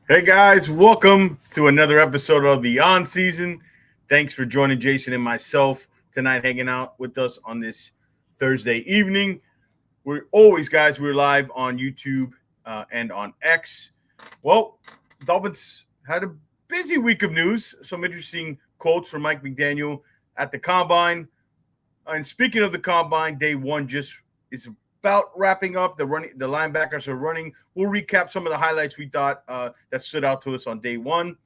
Hey guys, welcome to another episode of the On Season. Thanks for joining Jason and myself tonight, hanging out with us on this Thursday evening. We're live on YouTube and on X. Well, Dolphins had a busy week of news. Some interesting quotes from Mike McDaniel at the Combine. And speaking of the Combine, day one just is about wrapping up. The linebackers are running. We'll recap some of the highlights we thought that stood out to us on day one,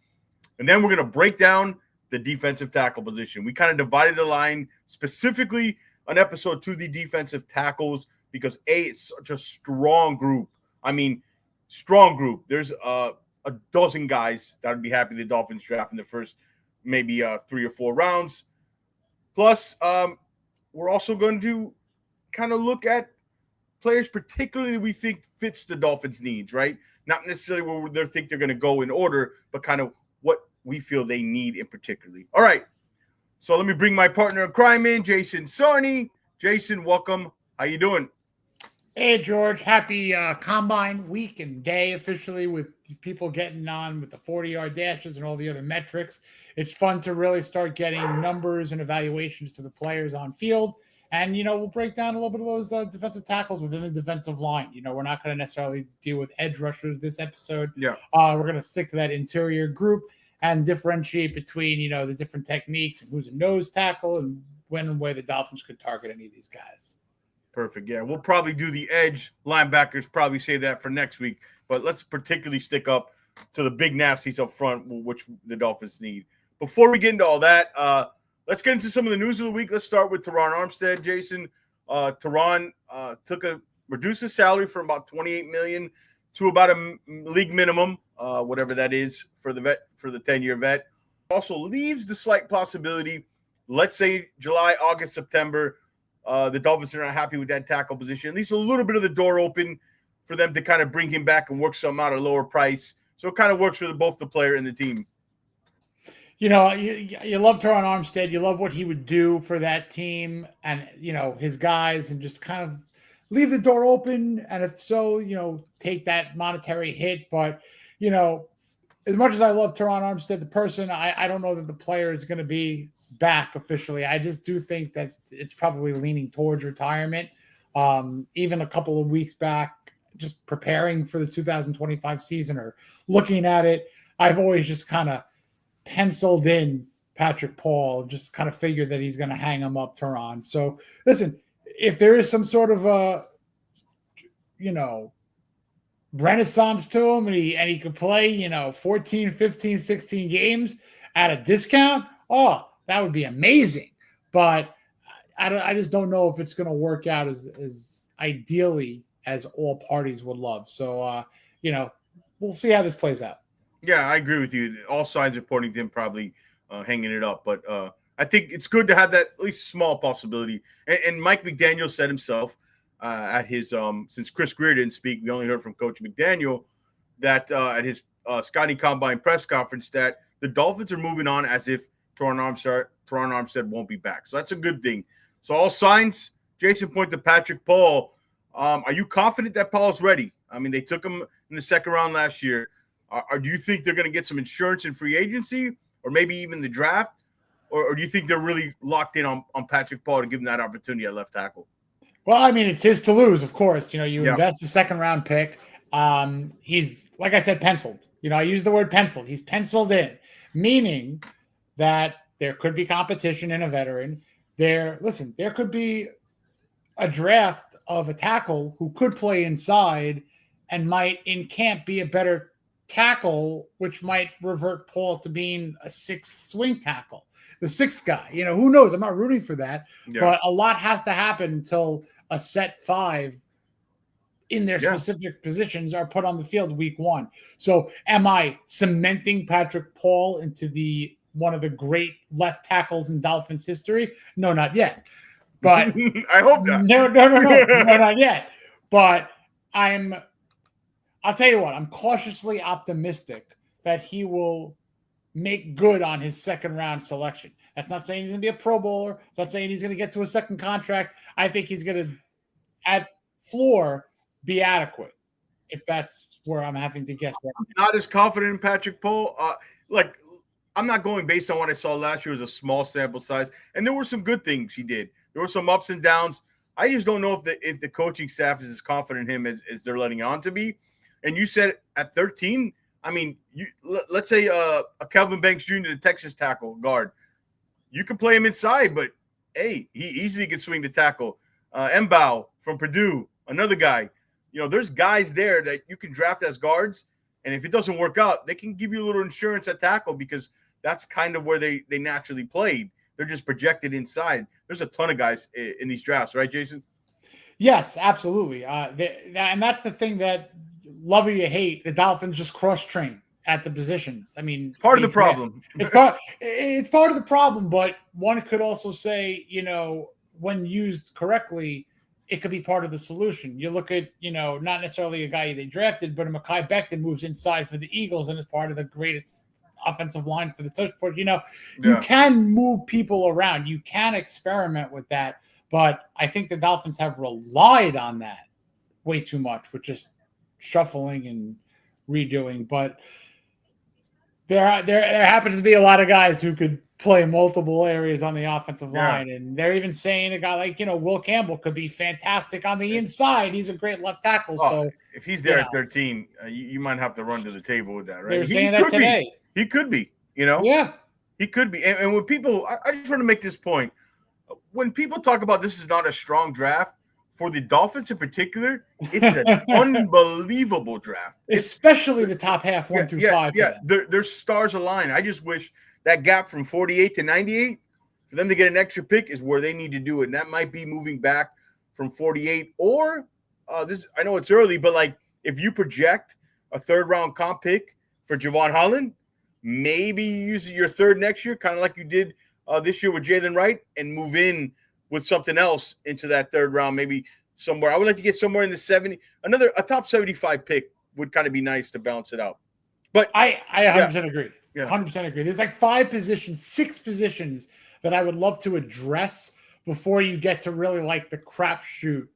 and then we're going to break down the defensive tackle position. We kind of divided the line specifically on episode 2, the defensive tackles, because it's such a strong group. I mean, strong group. There's a dozen guys that would be happy the Dolphins draft in the first maybe 3 or 4 rounds. Plus, we're also going to kind of look at players particularly we think fits the Dolphins' needs, right? Not necessarily where they think they're going to go in order, but kind of what we feel they need in particularly. All right, so let me bring my partner in crime in, Jason Sarney. Jason, welcome. How you doing? Hey, George. Happy Combine week and day officially, with people getting on with the 40-yard dashes and all the other metrics. It's fun to really start getting numbers and evaluations to the players on field. And, we'll break down a little bit of those defensive tackles within the defensive line. We're not going to necessarily deal with edge rushers this episode. Yeah. We're going to stick to that interior group and differentiate between, the different techniques and who's a nose tackle and when and where the Dolphins could target any of these guys. Perfect. Yeah, we'll probably do the edge linebackers, probably say that for next week. But let's particularly stick up to the big nasties up front, which the Dolphins need. Before we get into all that, let's get into some of the news of the week. Let's start with Terron Armstead, Jason. Terron reduced his salary from about $28 million to about a league minimum, whatever that is for the 10-year vet. Also leaves the slight possibility, let's say July, August, September, the Dolphins are not happy with that tackle position. At least a little bit of the door open for them to kind of bring him back and work something out at a lower price. So it kind of works for both the player and the team. You love Terron Armstead. You love what he would do for that team and, his guys, and just kind of leave the door open. And if so, take that monetary hit. But, as much as I love Terron Armstead, the person, I don't know that the player is going to be back officially. I just do think that it's probably leaning towards retirement. Even a couple of weeks back, just preparing for the 2025 season or looking at it, I've always just kind of penciled in Patrick Paul, just kind of figured that he's going to hang him up, Terron. So listen, if there is some sort of a, renaissance to him and he could play, 14, 15, 16 games at a discount, that would be amazing. But I just don't know if it's going to work out as ideally as all parties would love. So, we'll see how this plays out. Yeah, I agree with you. All signs are pointing to him probably hanging it up. But I think it's good to have that at least small possibility. And Mike McDaniel said himself at his since Chris Greer didn't speak, we only heard from Coach McDaniel that at his Scotty Combine press conference that the Dolphins are moving on as if Terron Armstead won't be back. So that's a good thing. So all signs, Jason, point to Patrick Paul. Are you confident that Paul's ready? I mean, they took him in the second round last year. Do you think they're going to get some insurance in free agency or maybe even the draft? Or do you think they're really locked in on Patrick Paul to give him that opportunity at left tackle? Well, I mean, it's his to lose, of course. Invest the second round pick. He's, like I said, penciled. I use the word penciled. He's penciled in, meaning that there could be competition in a veteran. There could be a draft of a tackle who could play inside and might in camp be a better tackle, which might revert Paul to being a sixth swing tackle, the sixth guy. Who knows? I'm not rooting for that, but a lot has to happen until a set 5 in their specific positions are put on the field week 1. So am I cementing Patrick Paul into one of the great left tackles in Dolphins history? No, not yet. But I hope not. No, not yet. But I'll tell you what, I'm cautiously optimistic that he will make good on his second round selection. That's not saying he's going to be a Pro Bowler. It's not saying he's going to get to a second contract. I think he's going to, at floor, be adequate. if that's where I'm having to guess. I'm not as confident in Patrick Pohl. I'm not going based on what I saw last year. It was a small sample size, and there were some good things he did. There were some ups and downs. I just don't know if the coaching staff is as confident in him as they're letting on to be. And you said at 13, I mean, let's say a Kelvin Banks Jr., the Texas tackle guard, you can play him inside, but hey, he easily can swing the tackle. M'Bow from Purdue, another guy. There's guys there that you can draft as guards, and if it doesn't work out, they can give you a little insurance at tackle because that's kind of where they naturally played. They're just projected inside. There's a ton of guys in these drafts, right, Jason? Yes, absolutely. And that's the thing that, love or you hate, the Dolphins just cross-train at the positions. I mean, it's part of the problem. It's part of the problem, but one could also say, when used correctly, it could be part of the solution. You look at, not necessarily a guy they drafted, but a Mekhi Becton moves inside for the Eagles and is part of the greatest offensive line for the touch point. You can move people around. You can experiment with that, but I think the Dolphins have relied on that way too much with just shuffling and redoing. But there happens to be a lot of guys who could play multiple areas on the offensive line. And they're even saying a guy like, Will Campbell could be fantastic on the inside. He's a great left tackle. So if he's there at 13, you might have to run to the table with that, right? They were saying that today. He could be, Yeah. He could be. And when people, I just want to make this point. When people talk about this is not a strong draft, for the Dolphins in particular, it's an unbelievable draft. Especially the top half, 1 through 5. Yeah, their stars align. I just wish that gap from 48 to 98, for them to get an extra pick is where they need to do it. And that might be moving back from 48 or this. I know it's early, but like if you project a third-round comp pick for Javon Holland, maybe you use your third next year, kind of like you did this year with Jalen Wright, and move in with something else into that third round, maybe somewhere. I would like to get somewhere in the 70. A top 75 pick would kind of be nice to balance it out. But I 100% agree. Yeah. 100% agree. There's like 6 positions that I would love to address before you get to really like the crapshoot,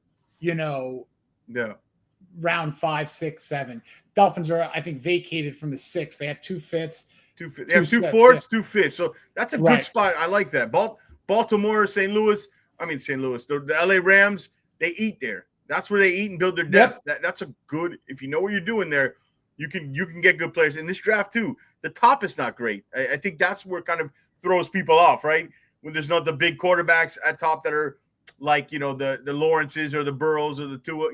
round 5, 6, 7. Dolphins are, I think, vacated from the 6th. They have 2 fifths. They have 2 fourths, 2 fifths. So that's a good spot. I like that. Baltimore, St. Louis, the LA Rams, they eat there. That's where they eat and build their depth. Yep. That's a good, if you know what you're doing there, you can get good players. In this draft too, the top is not great. I think that's where it kind of throws people off, right? When there's not the big quarterbacks at top that are like, the Lawrences or the Burrows or the Tua,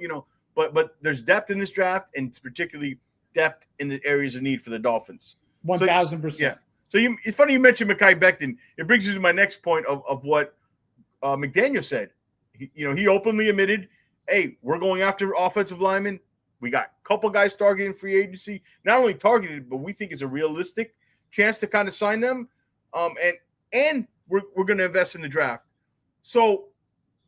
but there's depth in this draft, and it's particularly depth in the areas of need for the Dolphins. 1,000%. Yeah. So it's funny you mentioned Mekhi Becton. It brings me to my next point of what McDaniel said. He openly admitted, hey, we're going after offensive linemen. We got a couple guys targeting free agency. Not only targeted, but we think it's a realistic chance to kind of sign them. And we're going to invest in the draft. So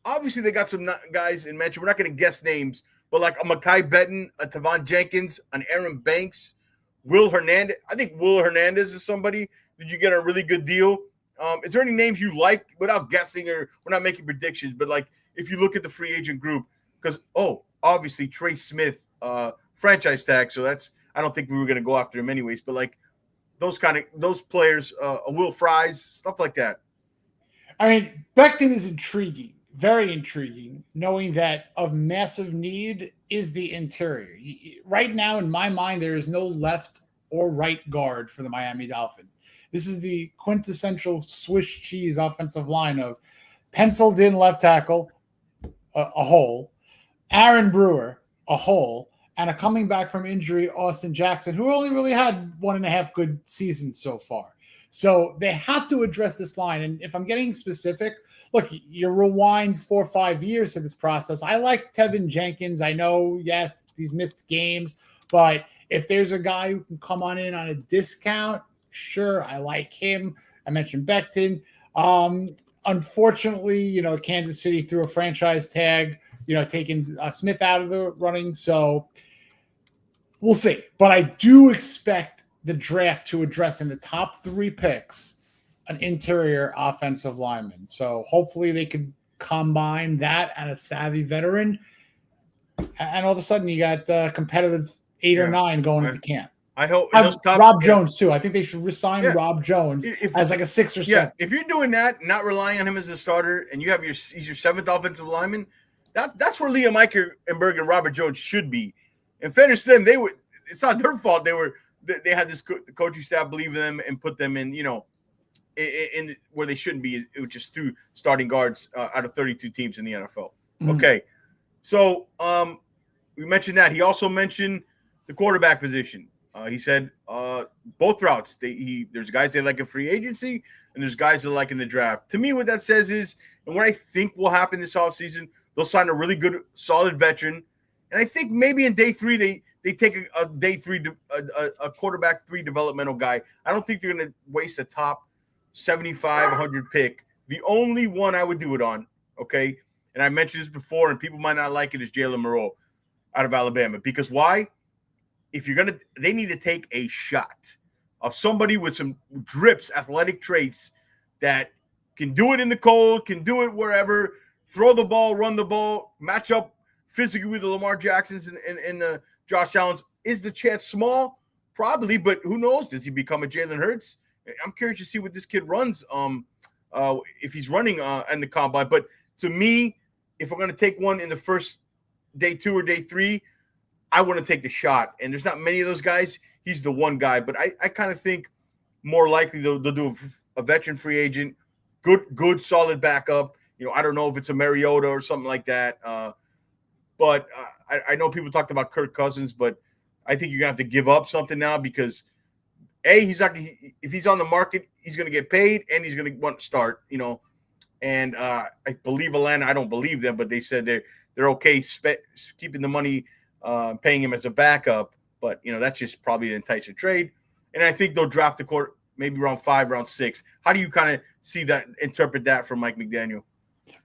obviously they got some guys in mention. We're not going to guess names, but like a Mekhi Becton, a Tavon Jenkins, an Aaron Banks, Will Hernandez. I think Will Hernandez is somebody. Did you get a really good deal? Is there any names you like without guessing, or we're not making predictions, but like if you look at the free agent group, because obviously Trey Smith, franchise tag. So I don't think we were going to go after him anyways, but like those players, Will Fries, stuff like that. I mean, Becton is intriguing, very intriguing, knowing that of massive need is the interior. Right now, in my mind, there is no left or right guard for the Miami Dolphins. This is the quintessential Swiss cheese offensive line of penciled in left tackle, a hole, Aaron Brewer, a hole, and a coming back from injury, Austin Jackson, who only really had 1.5 good seasons so far. So they have to address this line. And if I'm getting specific, look, you rewind 4 or 5 years to this process. I like Tevin Jenkins. I know, yes, he's missed games, but if there's a guy who can come on in on a discount, sure, I like him. I mentioned Becton. Unfortunately, Kansas City threw a franchise tag, taking Smith out of the running. So we'll see. But I do expect the draft to address in the top 3 picks an interior offensive lineman. So hopefully they can combine that and a savvy veteran. And all of a sudden you got competitive 8 or 9 going into camp. I hope Rob Jones too. I think they should resign Rob Jones as like a 6 or 7. If you're doing that, not relying on him as a starter, and you have he's your 7th offensive lineman, that's where Liam Eichenberg and Robert Jones should be. In fairness to them, it's not their fault. They had this coaching staff believe in them and put them in, in where they shouldn't be. It was just 2 starting guards out of 32 teams in the NFL. Mm-hmm. Okay, so we mentioned that. He also mentioned the quarterback position. He said both routes. There's guys they like in free agency, and there's guys they like in the draft. To me, what that says is, and what I think will happen this offseason, they'll sign a really good, solid veteran. And I think maybe in day 3, they take a day 3, a quarterback 3 developmental guy. I don't think they're going to waste a top 75, 100 pick. The only one I would do it on, okay, and I mentioned this before, and people might not like it, is Jalen Moreau out of Alabama. Because why? If they need to take a shot of somebody with some drips, athletic traits that can do it in the cold, can do it wherever, throw the ball, run the ball, match up physically with the Lamar Jacksons and the Josh Allens. Is the chance small? Probably, but who knows? Does he become a Jalen Hurts? I'm curious to see what this kid runs if he's running in the combine. But to me, if we're going to take one in the first day 2 or day 3, I want to take the shot. And there's not many of those guys. He's the one guy. But I kind of think more likely they'll do a veteran free agent, good, solid backup. I don't know if it's a Mariota or something like that. But I know people talked about Kirk Cousins, but I think you're going to have to give up something now because, he's not. If he's on the market, he's going to get paid and he's going to want to start, And I believe Atlanta, I don't believe them, but they said they're okay keeping the money, paying him as a backup. But, that's just probably an enticing trade. And I think they'll draft the court maybe round 5, round 6. How do you kind of see that, interpret that from Mike McDaniel?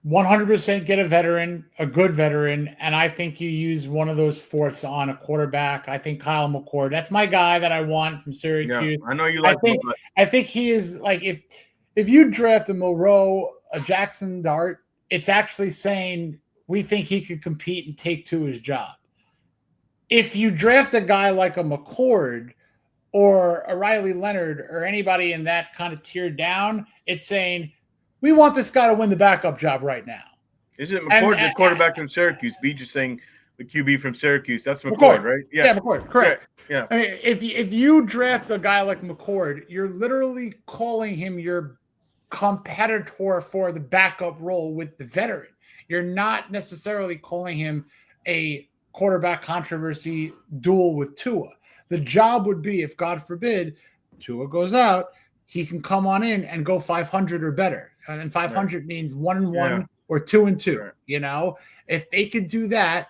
100% get a good veteran, and I think you use one of those 4ths on a quarterback. I think Kyle McCord. That's my guy that I want from Syracuse. Yeah, I know you like him. I think he is like if you draft a Moreau, a Jackson Dart, it's actually saying we think he could compete and take to his job. If you draft a guy like a McCord or a Riley Leonard or anybody in that kind of tier down, it's saying we want this guy to win the backup job right now. Isn't McCord the quarterback from Syracuse? V just saying the QB from Syracuse. That's McCord, right? Yeah, McCord. Correct. Yeah. I mean, if you draft a guy like McCord, you're literally calling him your competitor for the backup role with the veteran. You're not necessarily calling him a quarterback controversy duel with Tua. The job would be, if God forbid Tua goes out, he can come on in and go 500 or better. And 500 means 1-1 or 2-2. Right. If they could do that,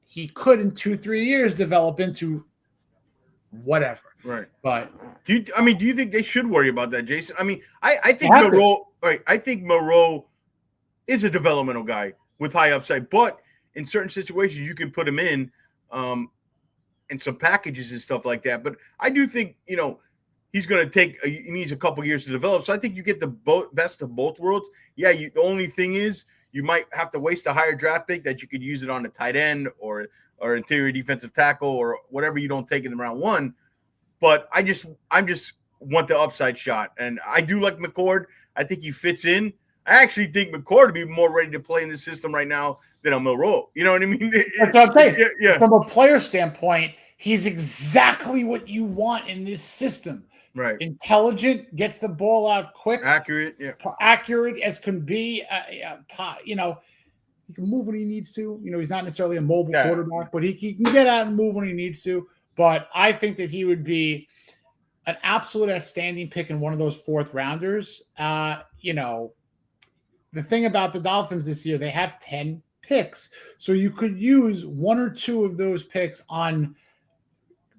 he could in 2-3 years develop into whatever. Right. But do you think they should worry about that, Jason? I mean, I think Moreau. Right. I think Moreau is a developmental guy with high upside, but in certain situations you can put him in some packages and stuff like that. But I do think he's going to he needs a couple years to develop. So I think you get the best of both worlds. Yeah, the only thing is you might have to waste a higher draft pick that you could use it on a tight end or interior defensive tackle or whatever you don't take in round 1. But I'm just want the upside shot. And I do like McCord. I think he fits in. I actually think McCord would be more ready to play in the system right now than a Moreau. You know what I mean? That's what I'm saying. Yeah. From a player standpoint, he's exactly what you want in this system. Right. Intelligent, gets the ball out quick. Accurate, yeah. Accurate as can be. He can move when he needs to. He's not necessarily a mobile quarterback, but he can get out and move when he needs to. But I think that he would be an absolute outstanding pick in one of those 4th rounders. The thing about the Dolphins this year, they have 10 picks. So you could use 1 or 2 of those picks on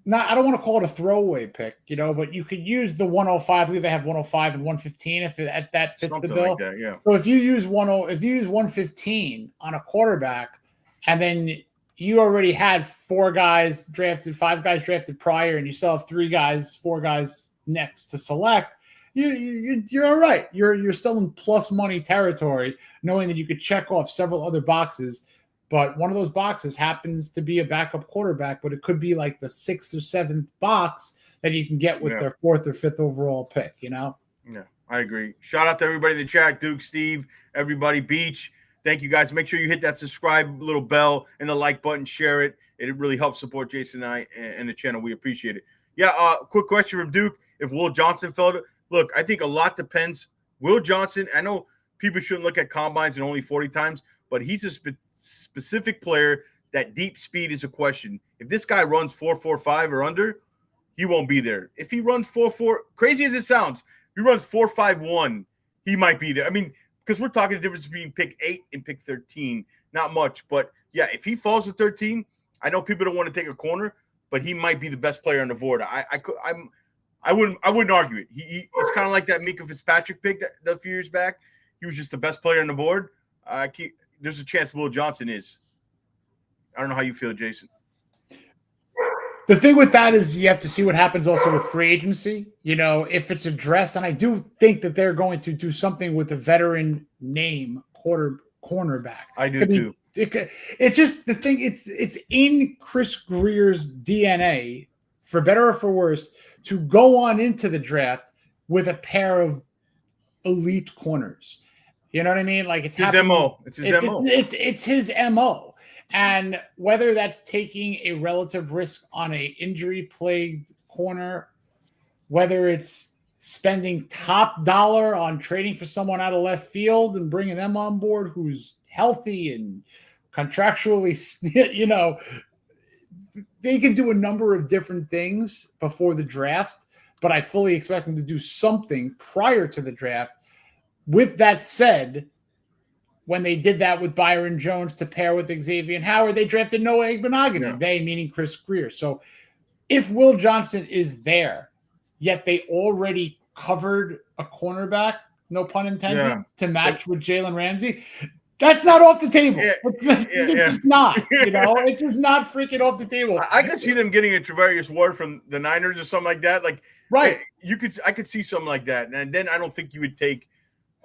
I don't want to call it a throwaway pick, but you could use the 105. I believe they have 105 and 115 if that fits something the bill. Like that, yeah. So if you use 115 on a quarterback, and then you already had 4 guys drafted, 5 guys drafted prior, and you still have 4 guys next to select, you're all right. You're still in plus money territory, knowing that you could check off several other boxes but one of those boxes happens to be a backup quarterback, but it could be like the 6th or 7th box that you can get with their 4th or 5th overall pick, Yeah, I agree. Shout out to everybody in the chat, Duke, Steve, everybody, Beach. Thank you, guys. Make sure you hit that subscribe little bell and the like button, share it. It really helps support Jason and I and the channel. We appreciate it. Yeah, quick question from Duke. If Will Johnson fell to – look, I think a lot depends. Will Johnson – I know people shouldn't look at combines and only 40 times, but he's a specific player that deep speed is a question. If this guy runs 4.45 or under, he won't be there. If he runs 4.4 – crazy as it sounds, he runs 4.51, he might be there. I mean, because we're talking the difference between pick 8 and pick 13. Not much, but, yeah, if he falls to 13 – I know people don't want to take a corner, but he might be the best player on the board. I wouldn't argue it. He's kind of like that Mika Fitzpatrick pick that a few years back. He was just the best player on the board. There's a chance Will Johnson is. I don't know how you feel, Jason. The thing with that is you have to see what happens also with free agency. If it's addressed, and I do think that they're going to do something with a veteran name cornerback. I do too. It's just the thing. It's in Chris Greer's DNA, for better or for worse, to go on into the draft with a pair of elite corners. You know what I mean? Like it's his MO. It's his MO. It's his MO. And whether that's taking a relative risk on a injury-plagued corner, whether it's spending top dollar on trading for someone out of left field and bringing them on board who's healthy and contractually, they can do a number of different things before the draft, but I fully expect them to do something prior to the draft. With that said, when they did that with Byron Jones to pair with Xavier Howard, they drafted Noah Igbenogany. Yeah. They, meaning Chris Greer. So if Will Johnson is there, yet they already covered a cornerback, no pun intended, to match with Jalen Ramsey, that's not off the table. It's just not. It's just not freaking off the table. I could see them getting a Travarius Ward from the Niners or something like that. Like, right? I could see something like that, and then I don't think you would take.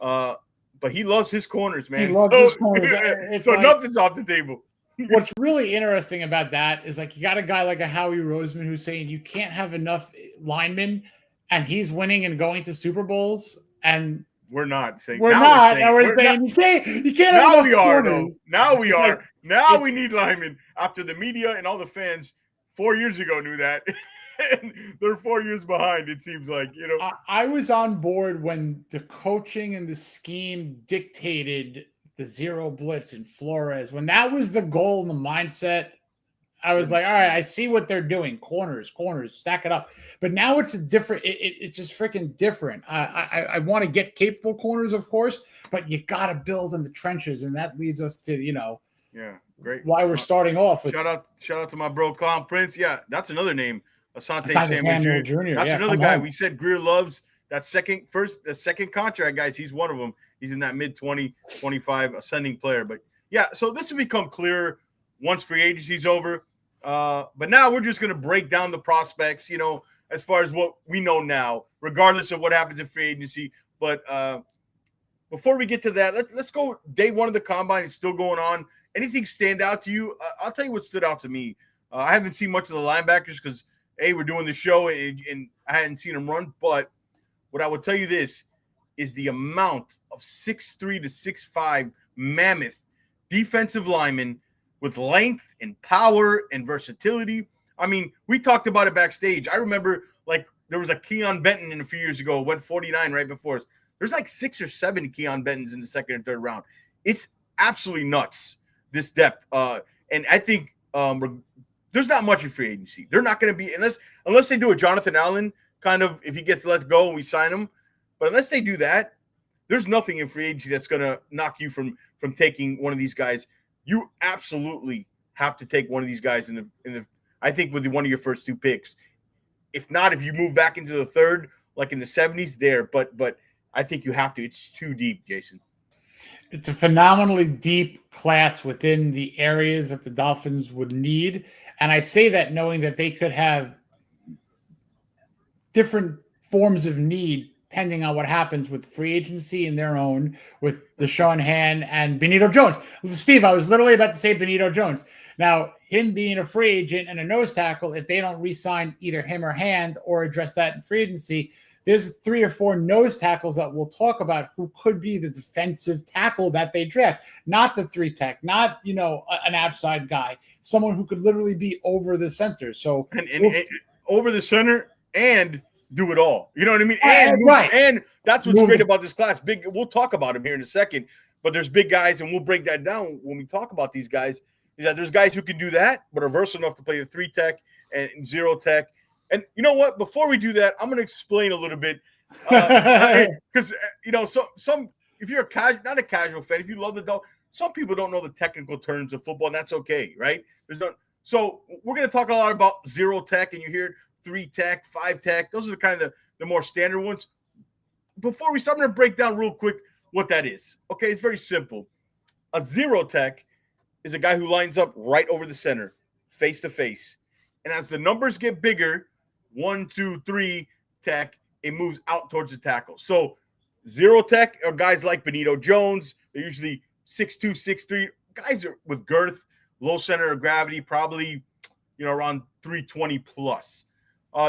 But he loves his corners, man. He loves his corners. So nothing's off the table. What's really interesting about that is like you got a guy like a Howie Roseman who's saying you can't have enough linemen, and he's winning and going to Super Bowls, and we're not saying we're not. We're saying you can't have enough corners. Now we are. Now we need linemen. After the media and all the fans 4 years ago knew that. And they're 4 years behind, it seems like. I was on board when the coaching and the scheme dictated the zero blitz in Flores. When that was the goal and the mindset, I was like, all right, I see what they're doing. Corners, stack it up. But now it's a different, it's just freaking different. I want to get capable corners, of course, but you got to build in the trenches. And that leads us to, yeah, great. Why we're starting off with. Shout out to my bro, Clown Prince. Yeah, that's another name. Asante Samuel Jr. That's another guy. We said Greer loves that second contract, guys. He's one of them. He's in that mid-20, 25 ascending player. But, yeah, so this will become clearer once free agency's over. But now we're just going to break down the prospects, as far as what we know now, regardless of what happens in free agency. But before we get to that, let's go day one of the combine. It's still going on. Anything stand out to you? I'll tell you what stood out to me. I haven't seen much of the linebackers because, we're doing the show and I hadn't seen them run. But what I would tell you this is the amount of 6'3" to 6'5" mammoth defensive linemen with length and power and versatility. I mean, we talked about it backstage. I remember, like, there was a Keon Benton in a few years ago, went 49 right before us. There's like 6 or 7 Keon Bentons in the second and third round. It's absolutely nuts, this depth. And I think there's not much in free agency. They're not going to be, unless they do a Jonathan Allen kind of, if he gets let go and we sign him. But unless they do that, there's nothing in free agency that's going to knock you from taking one of these guys. You absolutely have to take one of these guys in the I think with one of your first 2 picks. If not, if you move back into the third, like in the 70s, there. But I think you have to. It's too deep, Jason. It's a phenomenally deep class within the areas that the Dolphins would need. And I say that knowing that they could have different forms of need depending on what happens with free agency in their own, with Deshaun Hand and Benito Jones. Steve, I was literally about to say Benito Jones. Now, him being a free agent and a nose tackle, if they don't re-sign either him or Hand or address that in free agency, there's 3 or 4 nose tackles that we'll talk about who could be the defensive tackle that they draft, not the 3 tech, not, an outside guy, someone who could literally be over the center. So and over the center and do it all. You know what I mean? And that's what's great about this class. We'll talk about him here in a second, but there's big guys, and we'll break that down when we talk about these guys. Is that there's guys who can do that, but are versatile enough to play the 3 tech and 0 tech. And you know what? Before we do that, I'm going to explain a little bit because some if you're not a casual fan, if you love the Dolphins, some people don't know the technical terms of football, and that's okay, right? So we're going to talk a lot about 0 tech, and you hear 3 tech, 5 tech. Those are the kind of the more standard ones. Before we start, I'm going to break down real quick what that is. Okay, it's very simple. A 0 tech is a guy who lines up right over the center, face to face, and as the numbers get bigger, 1, 2, 3 tech, it moves out towards the tackle. So 0 tech are guys like Benito Jones. They're usually 6'2", 6'3", guys are with girth, low center of gravity, probably around 320 plus.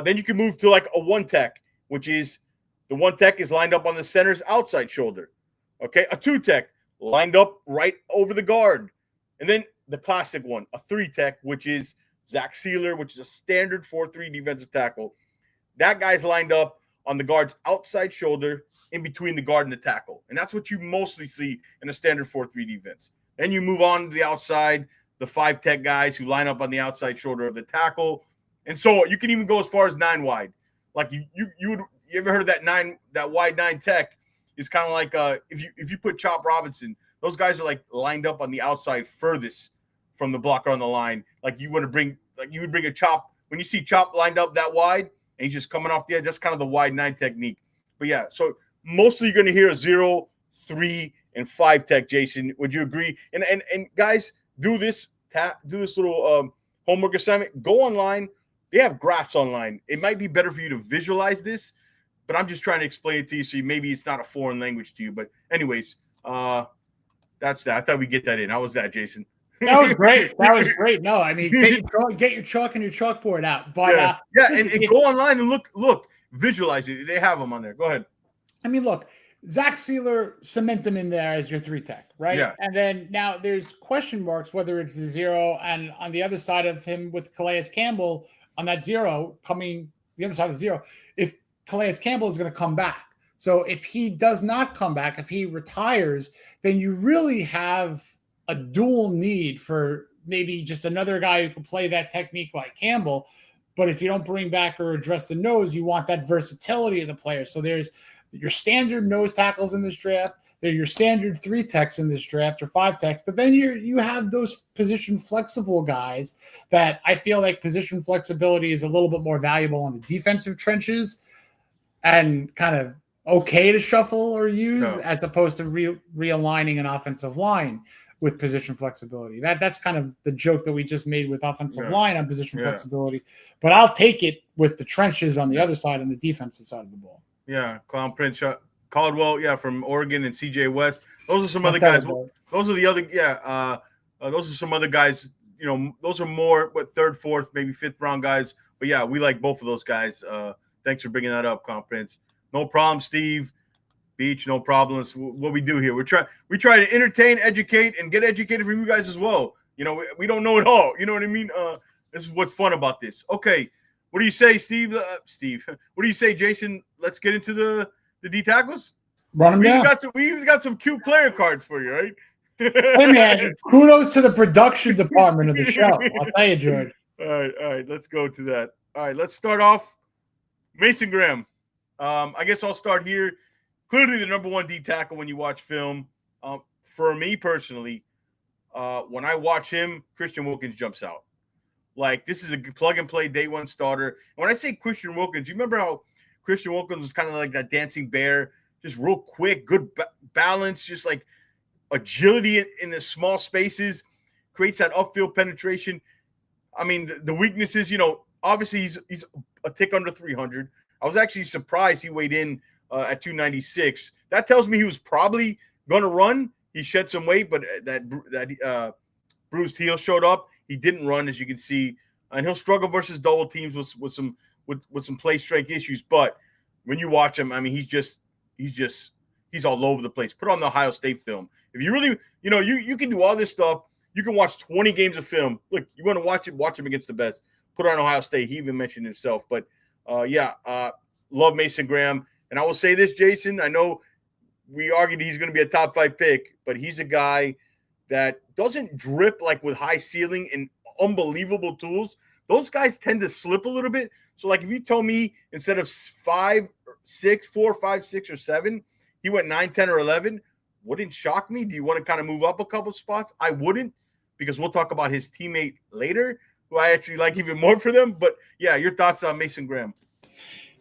Then you can move to like a 1 tech, which is the 1 tech is lined up on the center's outside shoulder. Okay, a 2 tech lined up right over the guard. And then the classic one, a 3 tech, which is Zach Sealer, which is a standard 4-3 defensive tackle. That guy's lined up on the guard's outside shoulder in between the guard and the tackle. And that's what you mostly see in a standard 4-3 defense. Then you move on to the outside, the 5 tech guys who line up on the outside shoulder of the tackle. And so you can even go as far as 9 wide. Like you ever heard of that wide 9 tech is kind of like if you put Chop Robinson, those guys are like lined up on the outside furthest from the blocker on the line. Like you would bring a Chop. When you see Chop lined up that wide and he's just coming off the edge, that's kind of the wide 9 technique. But yeah, so mostly you're going to hear a 0, 3, and 5 tech, Jason. Would you agree? And guys, do this little homework assignment. Go online. They have graphs online. It might be better for you to visualize this, but I'm just trying to explain it to you so maybe it's not a foreign language to you. But anyways, that's that. I thought we'd get that in. How was that, Jason? That was great. No, I mean, get your chalk and your chalkboard out. But and go online and look, visualize it. They have them on there. Go ahead. I mean, look, Zach Sealer, cement him in there as your 3 tech, right? Yeah. And then now there's question marks whether it's the 0 and on the other side of him with Calais Campbell on that 0 coming the other side of 0, if Calais Campbell is going to come back. So if he does not come back, if he retires, then you really have a dual need for maybe just another guy who can play that technique like Campbell. But if you don't bring back or address the nose, you want that versatility of the player. So there's your standard nose tackles in this draft. They're your standard 3 techs in this draft or 5 techs. But then you have those position flexible guys that I feel like position flexibility is a little bit more valuable on the defensive trenches and kind of okay to shuffle or use as opposed to realigning an offensive line with position flexibility. That's kind of the joke that we just made with offensive line on position flexibility. But I'll take it with the trenches on the other side and the defensive side of the ball. Yeah, Clown Prince Caldwell, from Oregon, and CJ West. Those are some other guys. Those are the other, those are some other guys. Those are more third, fourth, maybe 5th round guys. But yeah, we like both of those guys. Thanks for bringing that up, Clown Prince. No problem, Steve. Beach, no problems. What we do here, we try to entertain, educate, and get educated from you guys as well. We don't know it all. You know what I mean? This is what's fun about this. Okay, what do you say, Steve? Steve, what do you say, Jason? Let's get into the D tackles. Run them down. We even got some cute player cards for you, right? Hey man, kudos to the production department of the show. I'll tell you, George. All right. Let's go to that. All right, let's start off. Mason Graham. I guess I'll start here. Clearly the number 1 D tackle when you watch film. For me personally, when I watch him, Christian Wilkins jumps out. Like, this is a plug-and-play day 1 starter. And when I say Christian Wilkins, you remember how Christian Wilkins was kind of like that dancing bear, just real quick, good balance, just like agility in the small spaces, creates that upfield penetration. I mean, the weaknesses, obviously he's a tick under 300. I was actually surprised he weighed in at 296. That tells me he was probably going to run. He shed some weight, but that bruised heel showed up. He didn't run, as you can see, and he'll struggle versus double teams with some play strength issues. But when you watch him, I mean, he's all over the place. Put on the Ohio State film. If you really, you can do all this stuff. You can watch 20 games of film. Look, you want to watch him against the best. Put on Ohio State. He even mentioned himself. But love Mason Graham. And I will say this, Jason. I know we argued he's going to be a top 5 pick, but he's a guy that doesn't drip like with high ceiling and unbelievable tools. Those guys tend to slip a little bit. So, like, if you told me instead of 4, 5, 6, or 7, he went 9, 10, or 11, wouldn't shock me. Do you want to kind of move up a couple spots? I wouldn't, because we'll talk about his teammate later, who I actually like even more for them. But, yeah, your thoughts on Mason Graham?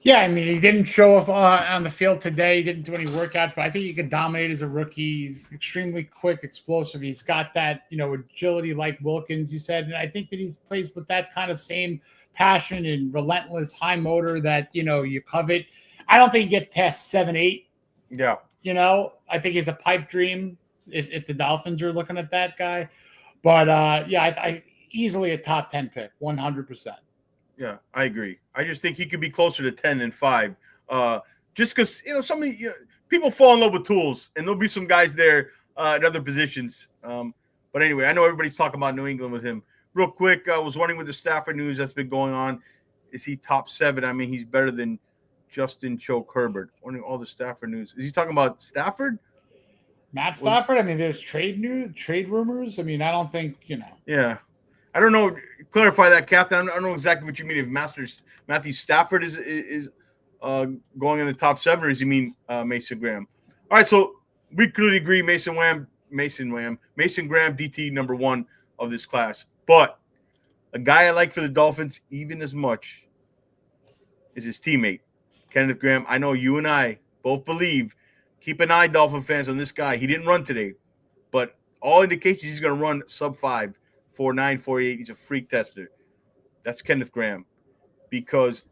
Yeah, I mean, he didn't show up on the field today. He didn't do any workouts, but I think he could dominate as a rookie. He's extremely quick, explosive. He's got that, agility like Wilkins, you said. And I think that he plays with that kind of same passion and relentless high motor that, you covet. I don't think he gets past 7, 8. Yeah. I think it's a pipe dream if the Dolphins are looking at that guy. But, I easily a top 10 pick, 100%. Yeah, I agree. I just think he could be closer to 10 than 5. Just because, people fall in love with tools, and there'll be some guys there at other positions. But anyway, I know everybody's talking about New England with him. Real quick, I was wondering with the Stafford news that's been going on, is he top 7? I mean, he's better than Justin Choke Herbert. Wondering all the Stafford news. Is he talking about Stafford? Matt Stafford? I mean, there's trade rumors. I mean, I don't think, Yeah. I don't know. Clarify that, Captain. I don't know exactly what you mean. If Matthew Stafford is going in the top 7, or does he mean Mason Graham? All right, so we clearly agree. Mason Graham, DT number 1 of this class. But a guy I like for the Dolphins even as much is his teammate, Kenneth Graham. I know you and I both believe. Keep an eye, Dolphin fans, on this guy. He didn't run today, but all indications he's going to run sub 5. 4.9, 4.8. He's a freak tester. That's Kenneth Graham. Because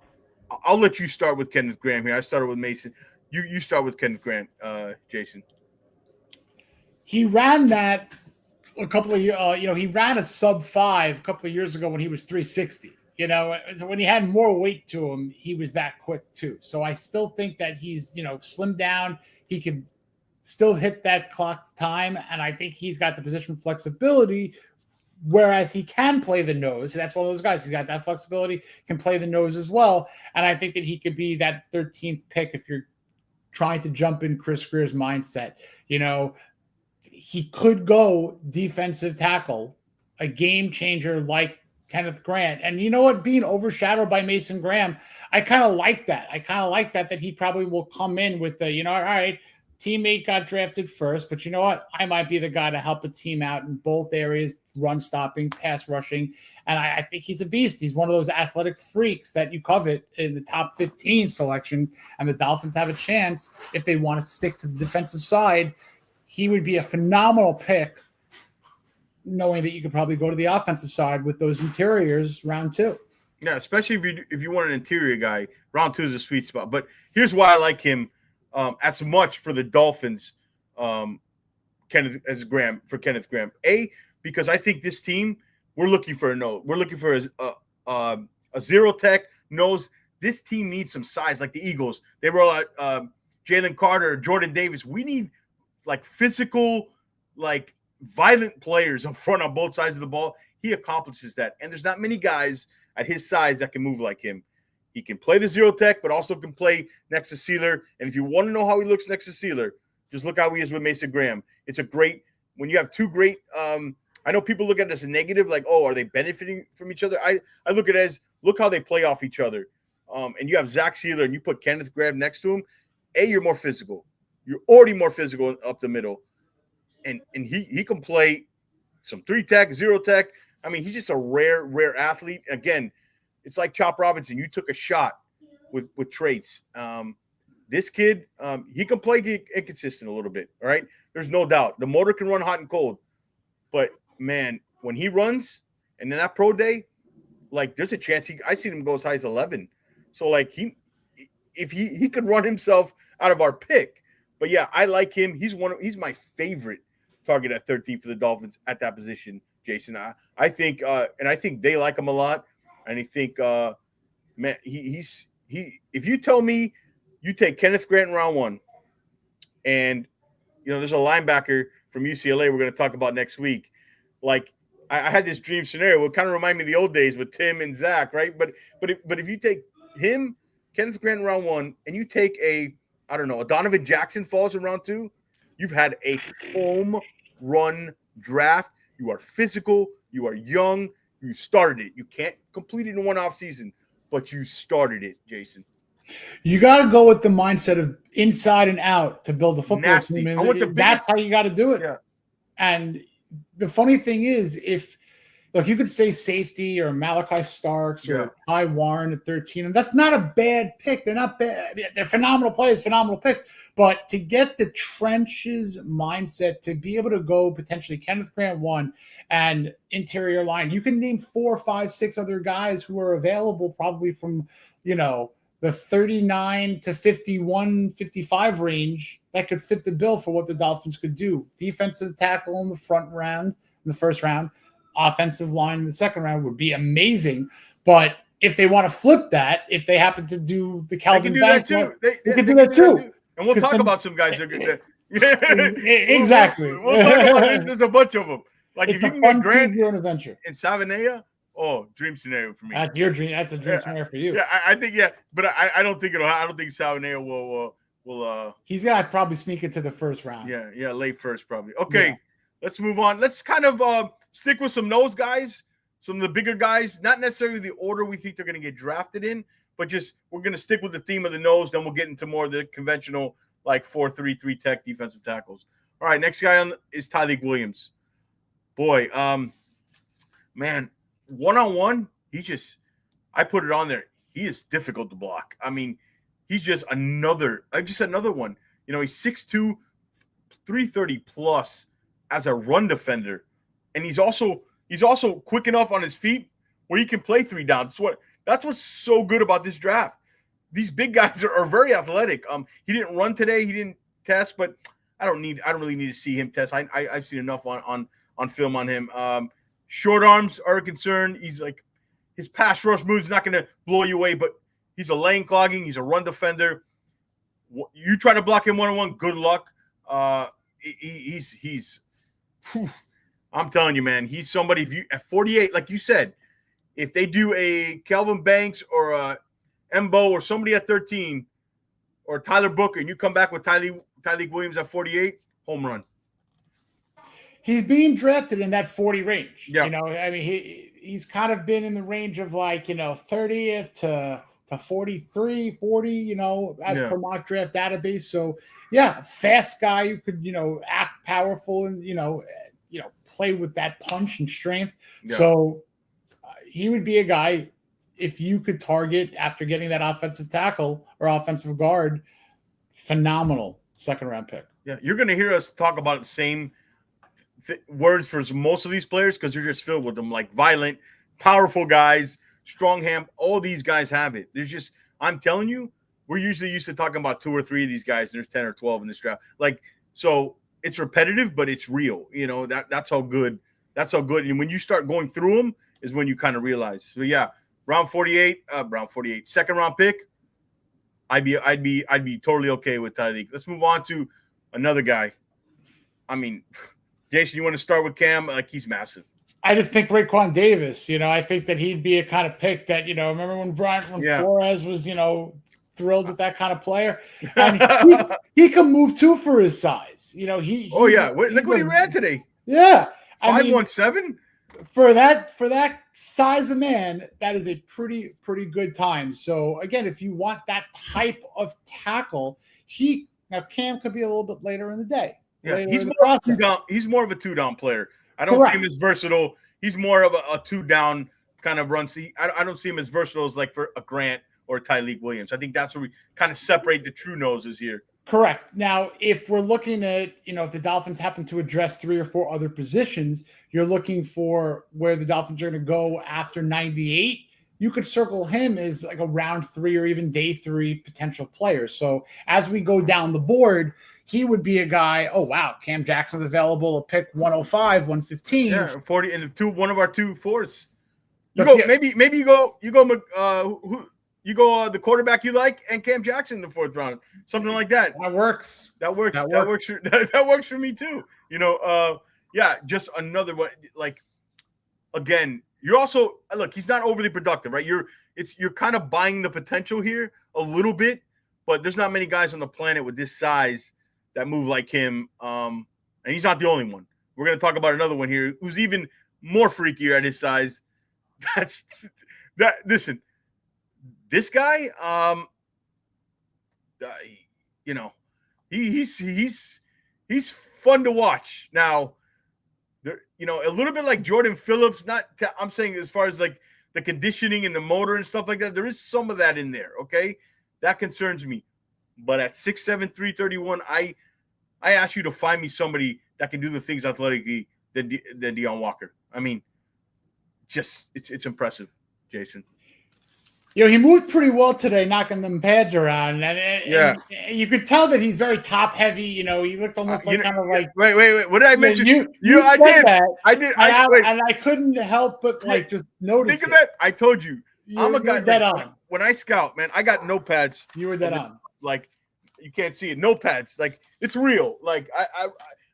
I'll let you start with Kenneth Graham here. I started with Mason. You start with Kenneth Graham, Jason. He ran that a couple of he ran a sub 5 a couple of years ago when he was 360. So when he had more weight to him, he was that quick too. So I still think that he's, slimmed down. He can still hit that clock time, and I think he's got the position flexibility. Whereas he can play the nose. That's one of those guys. He's got that flexibility, can play the nose as well. And I think that he could be that 13th pick if you're trying to jump in Chris Greer's mindset. He could go defensive tackle, a game changer like Kenneth Grant. And you know what? Being overshadowed by Mason Graham, I kind of like that. That he probably will come in with the, all right, teammate got drafted first, but you know what? I might be the guy to help a team out in both areas, run stopping, pass rushing. And I think he's a beast. He's one of those athletic freaks that you covet in the top 15 selection. And the Dolphins have a chance if they want to stick to the defensive side. He would be a phenomenal pick, knowing that you could probably go to the offensive side with those interiors round 2. Yeah, especially if you want an interior guy, round 2 is a sweet spot. But here's why I like him as much for the Dolphins, Kenneth Graham. Because I think this team, we're looking for a nose. We're looking for a zero tech nose. This team needs some size, like the Eagles. They roll out Jalen Carter, Jordan Davis. We need like physical, like violent players up front on both sides of the ball. He accomplishes that, and there's not many guys at his size that can move like him. He can play the zero tech, but also can play next to Sealer. And if you want to know how he looks next to Sealer, just look how he is with Mason Graham. It's a great – when you have two great I know people look at it as a negative, like, oh, are they benefiting from each other? I look at it as look how they play off each other. And you have Zach Sealer and you put Kenneth Graham next to him. You're more physical. You're already more physical up the middle. And he can play some 3-tech, 0-tech. I mean, he's just a rare athlete. Again, it's like Chop Robinson. You took a shot with traits. This kid, he can play inconsistent a little bit, all right? There's no doubt. The motor can run hot and cold. But, man, when he runs, and then that pro day, like, there's a chance I seen him go as high as 11. So, like, if he could run himself out of our pick. But yeah, I like him. He's my favorite target at 13 for the Dolphins at that position, Jason. I think and I think they like him a lot. And I think man, he if you tell me you take Kenneth Grant in round 1, and there's a linebacker from UCLA we're going to talk about next week. Like I had this dream scenario. It kind of remind me of the old days with Tim and Zach, right? But if you take him, Kenneth Grant in round 1, and you take a Donovan Jackson falls in round 2, you've had a home run draft. You are physical. You are young. You started it. You can't complete it in one off season, but you started it, Jason. You got to go with the mindset of inside and out to build a football team. And that's how you got to do it. Yeah. And the funny thing is, you could say safety or Malachi Starks or Ty Warren at 13, and that's not a bad pick. They're not bad. They're phenomenal players, phenomenal picks. But to get the trenches mindset, to be able to go potentially Kenneth Grant 1 and interior line, you can name 4, 5, 6 other guys who are available probably from, the 39 to 51, 55 range that could fit the bill for what the Dolphins could do. Defensive tackle in the first round, offensive line in the second round would be amazing. But if they want to flip that, if they happen to do the Calvin Banks, they can do that too. And we'll talk about some guys that are good. Exactly. We'll talk about there's a bunch of them. Like it's if you can get Grant an adventure and Savanea, dream scenario for me. That's your dream. That's a dream scenario for you. Yeah, I think but I don't think I don't think Savanea will. He's gonna probably sneak into the first round. Yeah, late first probably. Okay, let's move on. Let's kind of stick with some nose guys, some of the bigger guys. Not necessarily the order we think they're going to get drafted in, but just we're going to stick with the theme of the nose. Then we'll get into more of the conventional like 4-3-3 tech defensive tackles. All right, next guy on is Tyleik Williams. Boy, man, one-on-one, I put it on there. He is difficult to block. I mean, he's just another one. He's 6'2", 330 plus as a run defender, and he's also quick enough on his feet where he can play 3 downs. That's what's so good about this draft. These big guys are very athletic. He didn't run today. He didn't test, but I don't really need to see him test. I've seen enough on film on him. Short arms are a concern. He's like, his pass rush move's not going to blow you away, but he's a lane clogging. He's a run defender. You try to block him one-on-one, good luck. I'm telling you, man, he's somebody. If you at 48, like you said, if they do a Calvin Banks or a Embo or somebody at 13 or Tyler Booker, and you come back with Tyleik Williams at 48, home run. He's being drafted in that 40 range. Yeah. I mean, he's kind of been in the range of 30th to 43, 40, as per mock draft database. So, fast guy who could, act powerful and, play with that punch and strength. Yeah. So he would be a guy, if you could target after getting that offensive tackle or offensive guard, phenomenal second-round pick. Yeah, you're going to hear us talk about the same words for most of these players because you're just filled with them, like violent, powerful guys, strong hand. All these guys have it. I'm telling you, we're usually used to talking about 2 or 3 of these guys. There's 10 or 12 in this draft. So it's repetitive, but it's real. That's how good. And when you start going through them is when you kind of realize. So round 48, second round pick. I'd be totally okay with Tyleik. Let's move on to another guy. I mean, Jason, you want to start with Cam? He's massive. I just think Raekwon Davis, I think that he'd be a kind of pick that, remember when Flores was, thrilled with that kind of player? And he can move too for his size. Look what he ran today. Yeah. 5'17"? For that size of man, that is a pretty good time. So again, if you want that type of tackle, Cam could be a little bit later in the day. Yeah, he's more of a 2-down player. I don't see him as versatile. He's more of a 2-down kind of run. So I don't see him as versatile as like for a Grant or Tyleik Williams. I think that's where we kind of separate the true noses here. Correct. Now, if we're looking at, if the Dolphins happen to address 3 or 4 other positions, you're looking for where the Dolphins are going to go after 98. you could circle him as like a round 3 or even day 3 potential player. So as we go down the board, he would be a guy. Oh wow, Cam Jackson's available. A pick 105, 115. Yeah, 40 and one of our 2 fours. You But go maybe you go the quarterback you like and Cam Jackson in the 4th round, something like that. That works. That works for me too. Just another one. Like, again, you're also look. He's not overly productive, right? You're kind of buying the potential here a little bit, but there's not many guys on the planet with this size that move like him. And he's not the only one. We're gonna talk about another one here who's even more freakier at his size. Listen, this guy, he's fun to watch. Now, a little bit like Jordan Phillips. I'm saying as far as like the conditioning and the motor and stuff like that, there is some of that in there. Okay, that concerns me. But at 6'7", 331, I ask you to find me somebody that can do the things athletically than Deon Walker. I mean, just it's impressive, Jason. He moved pretty well today, knocking them pads around, and you could tell that he's very top heavy. He looked almost like kind of like. Wait! What did I mention? I did. That, I did. And I couldn't help but just notice. Think of that. I told you. I'm a guy dead on. When I scout, man, I got no pads. You were dead on. Like, you can't see it. No pads. Like, it's real. Like,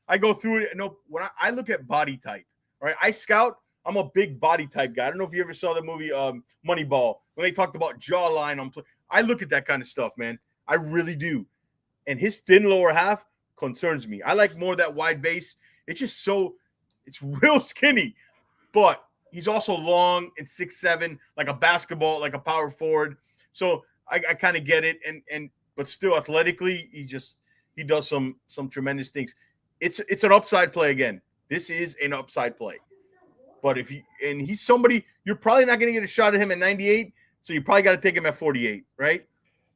I go through it. No, when I look at body type, right? I scout. I'm a big body type guy. I don't know if you ever saw the movie Moneyball when they talked about jawline. I look at that kind of stuff, man. I really do. And his thin lower half concerns me. I like more of that wide base. It's just it's real skinny. But he's also long and 6'7", like a basketball, like a power forward. So I kind of get it. But still athletically, he does some tremendous things. It's an upside play again. This is an upside play. But he's somebody, you're probably not going to get a shot at him at 98, so you probably got to take him at 48, right?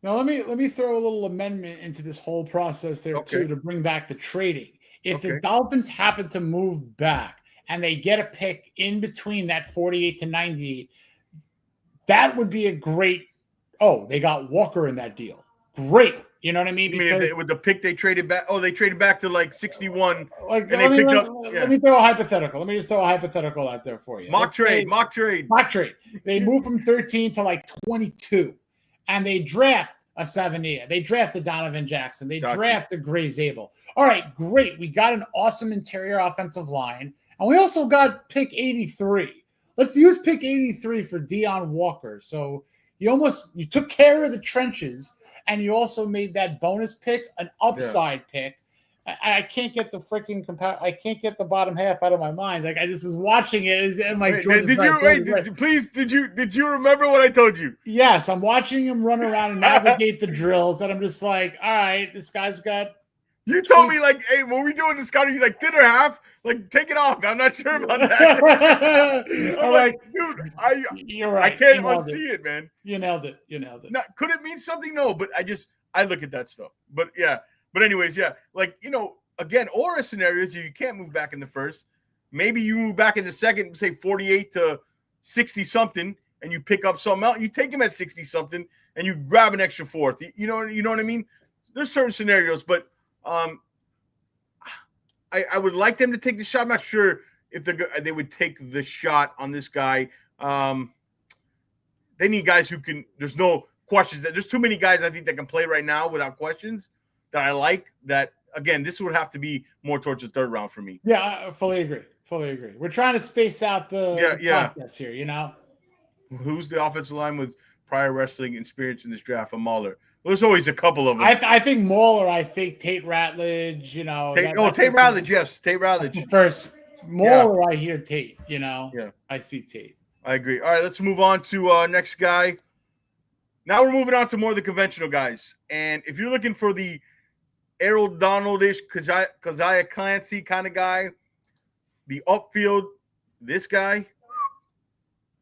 Now let me throw a little amendment into this whole process there too to bring back the trading. If the Dolphins happen to move back and they get a pick in between that 48 to 98, that would be a great. Oh, they got Walker in that deal. Great. You know what I mean? Because with the pick they traded back. Oh, they traded back to like 61. Let me throw a hypothetical. Let me just throw a hypothetical out there for you. Mock trade. They move from 13 to like 22, and they draft a 7-year. They drafted Donovan Jackson. They drafted Gray Zabel. All right, great. We got an awesome interior offensive line, and we also got pick 83. Let's use pick 83 for Deon Walker. So you took care of the trenches. And you also made that bonus pick an upside pick. I can't get the freaking I can't get the bottom half out of my mind. Like I just was watching it, and like did you remember what I told you? Yes, I'm watching him run around and navigate the drills, and I'm just like, all right, this guy's got. You told me like, hey, when we doing this scouting, you like thinner half, like take it off. I'm not sure about that. I'm like, dude, you're right. I can't unsee it, man. You nailed it. Now, could it mean something? No, but I look at that stuff. But yeah. But anyways, yeah, like again, or scenarios you can't move back in the first. Maybe you move back in the second, say 48 to 60 something, and you pick up something else. You take him at 60 something, and you grab an extra fourth. You know what I mean? There's certain scenarios, but. I would like them to take the shot. I'm not sure if they would take the shot on this guy. They need guys who can. There's no questions. There's too many guys I think that can play right now without questions that I like. That again, this would have to be more towards the 3rd round for me. Yeah, I fully agree. We're trying to space out the process here. Who's the offensive line with prior wrestling experience in this draft? A Mauler. Well, there's always a couple of them. I think Mauler. I think Tate Ratledge. Tate Ratledge. Yes, Tate Ratledge. First, Mauler. I hear Tate. Yeah. I see Tate. I agree. All right, let's move on to next guy. Now we're moving on to more of the conventional guys. And if you're looking for the Errol Donald-ish, Keziah Clancy kind of guy, the upfield, this guy,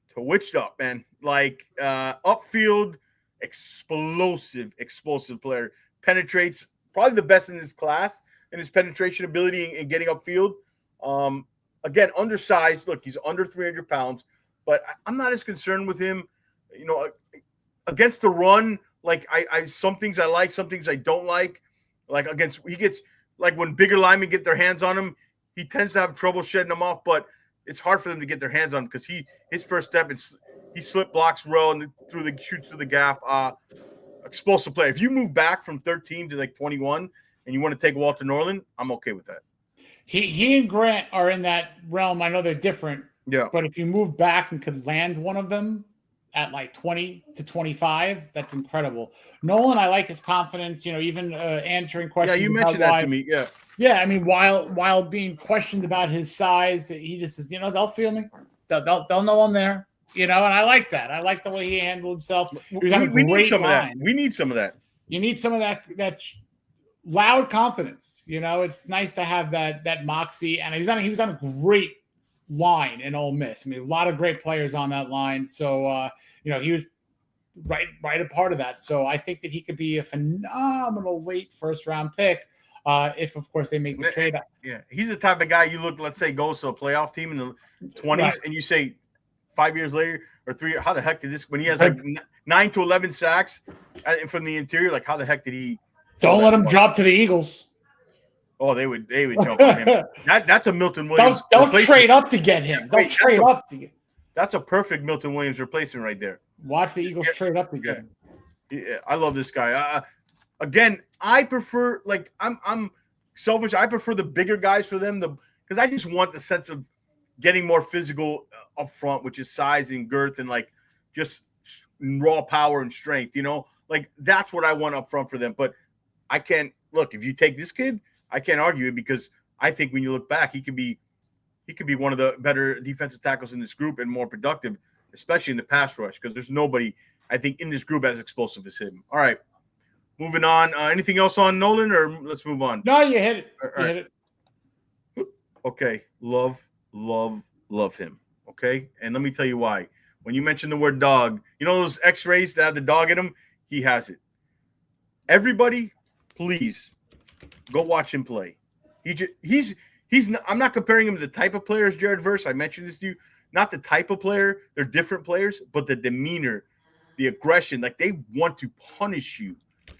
twitched up, man. Like upfield. Explosive player, penetrates, probably the best in his class in his penetration ability and getting upfield. Again, undersized. Look, he's under 300 pounds, but I'm not as concerned with him against the run, like I some things I like, some things I don't like. Like he gets like when bigger linemen get their hands on him, he tends to have trouble shedding them off, but it's hard for them to get their hands on him because his first step is he slip blocks row and shoots through the gap. Explosive player. If you move back from 13 to like 21 and you want to take Walter Norland, I'm okay with that. He and Grant are in that realm. I know they're different. Yeah. But if you move back and could land one of them at like 20 to 25, that's incredible. Nolan, I like his confidence, even answering questions. Yeah, you mentioned that to me. Yeah. Yeah, I mean, while being questioned about his size, he just says, they'll feel me. They'll know I'm there. And I like that. I like the way he handled himself. We need some of that. We need some of that. You need some of that loud confidence. It's nice to have that moxie. And he was on a great line in Ole Miss. I mean, a lot of great players on that line. So he was right a part of that. So I think that he could be a phenomenal late first round pick. If of course they make the trade. Yeah, he's the type of guy you look, let's say, goes to a playoff team in the 20s, right, and you say 5 years later or 3 years, how the heck did this? When he has like 9 to 11 sacks from the interior, like how the heck did he? Don't let him drop to the Eagles. Oh, they would jump on him. That's a Milton Williams. Don't trade up to get him. Don't trade up to get. That's a perfect Milton Williams replacement right there. Watch the Eagles trade up to get him. Yeah, I love this guy. Again, I prefer, like, I'm selfish. I prefer the bigger guys for them, because I just want the sense of getting more physical up front, which is size and girth and like just raw power and strength. Like that's what I want up front for them. But I can't look. If you take this kid, I can't argue it because I think when you look back, he could be one of the better defensive tackles in this group and more productive, especially in the pass rush. Because there's nobody I think in this group as explosive as him. All right. Moving on. Anything else on Nolan, or let's move on? No, you hit it. Hit it. Okay. Love him. Okay. And let me tell you why. When you mention the word dog, those x-rays that have the dog in them, he has it. Everybody, please go watch him play. He's not, I'm not comparing him to the type of player as Jared Verse. I mentioned this to you. Not the type of player. They're different players, but the demeanor, the aggression, like they want to punish you.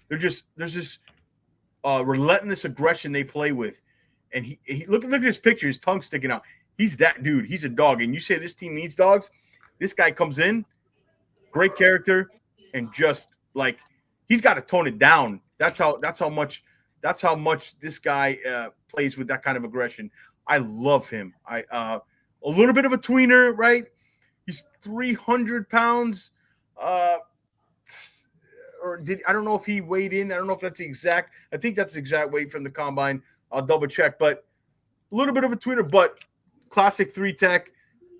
There's this relentless aggression they play with, and he look at his picture, his tongue sticking out. He's that dude. He's a dog, and you say this team needs dogs. This guy comes in, great character, and just like he's got to tone it down. That's how much this guy plays with that kind of aggression. I love him. A little bit of a tweener, right? He's 300 pounds. I don't know if he weighed in. I don't know if that's the exact. I think that's the exact weight from the combine. I'll double check, but a little bit of a tweener, but classic 3-tech.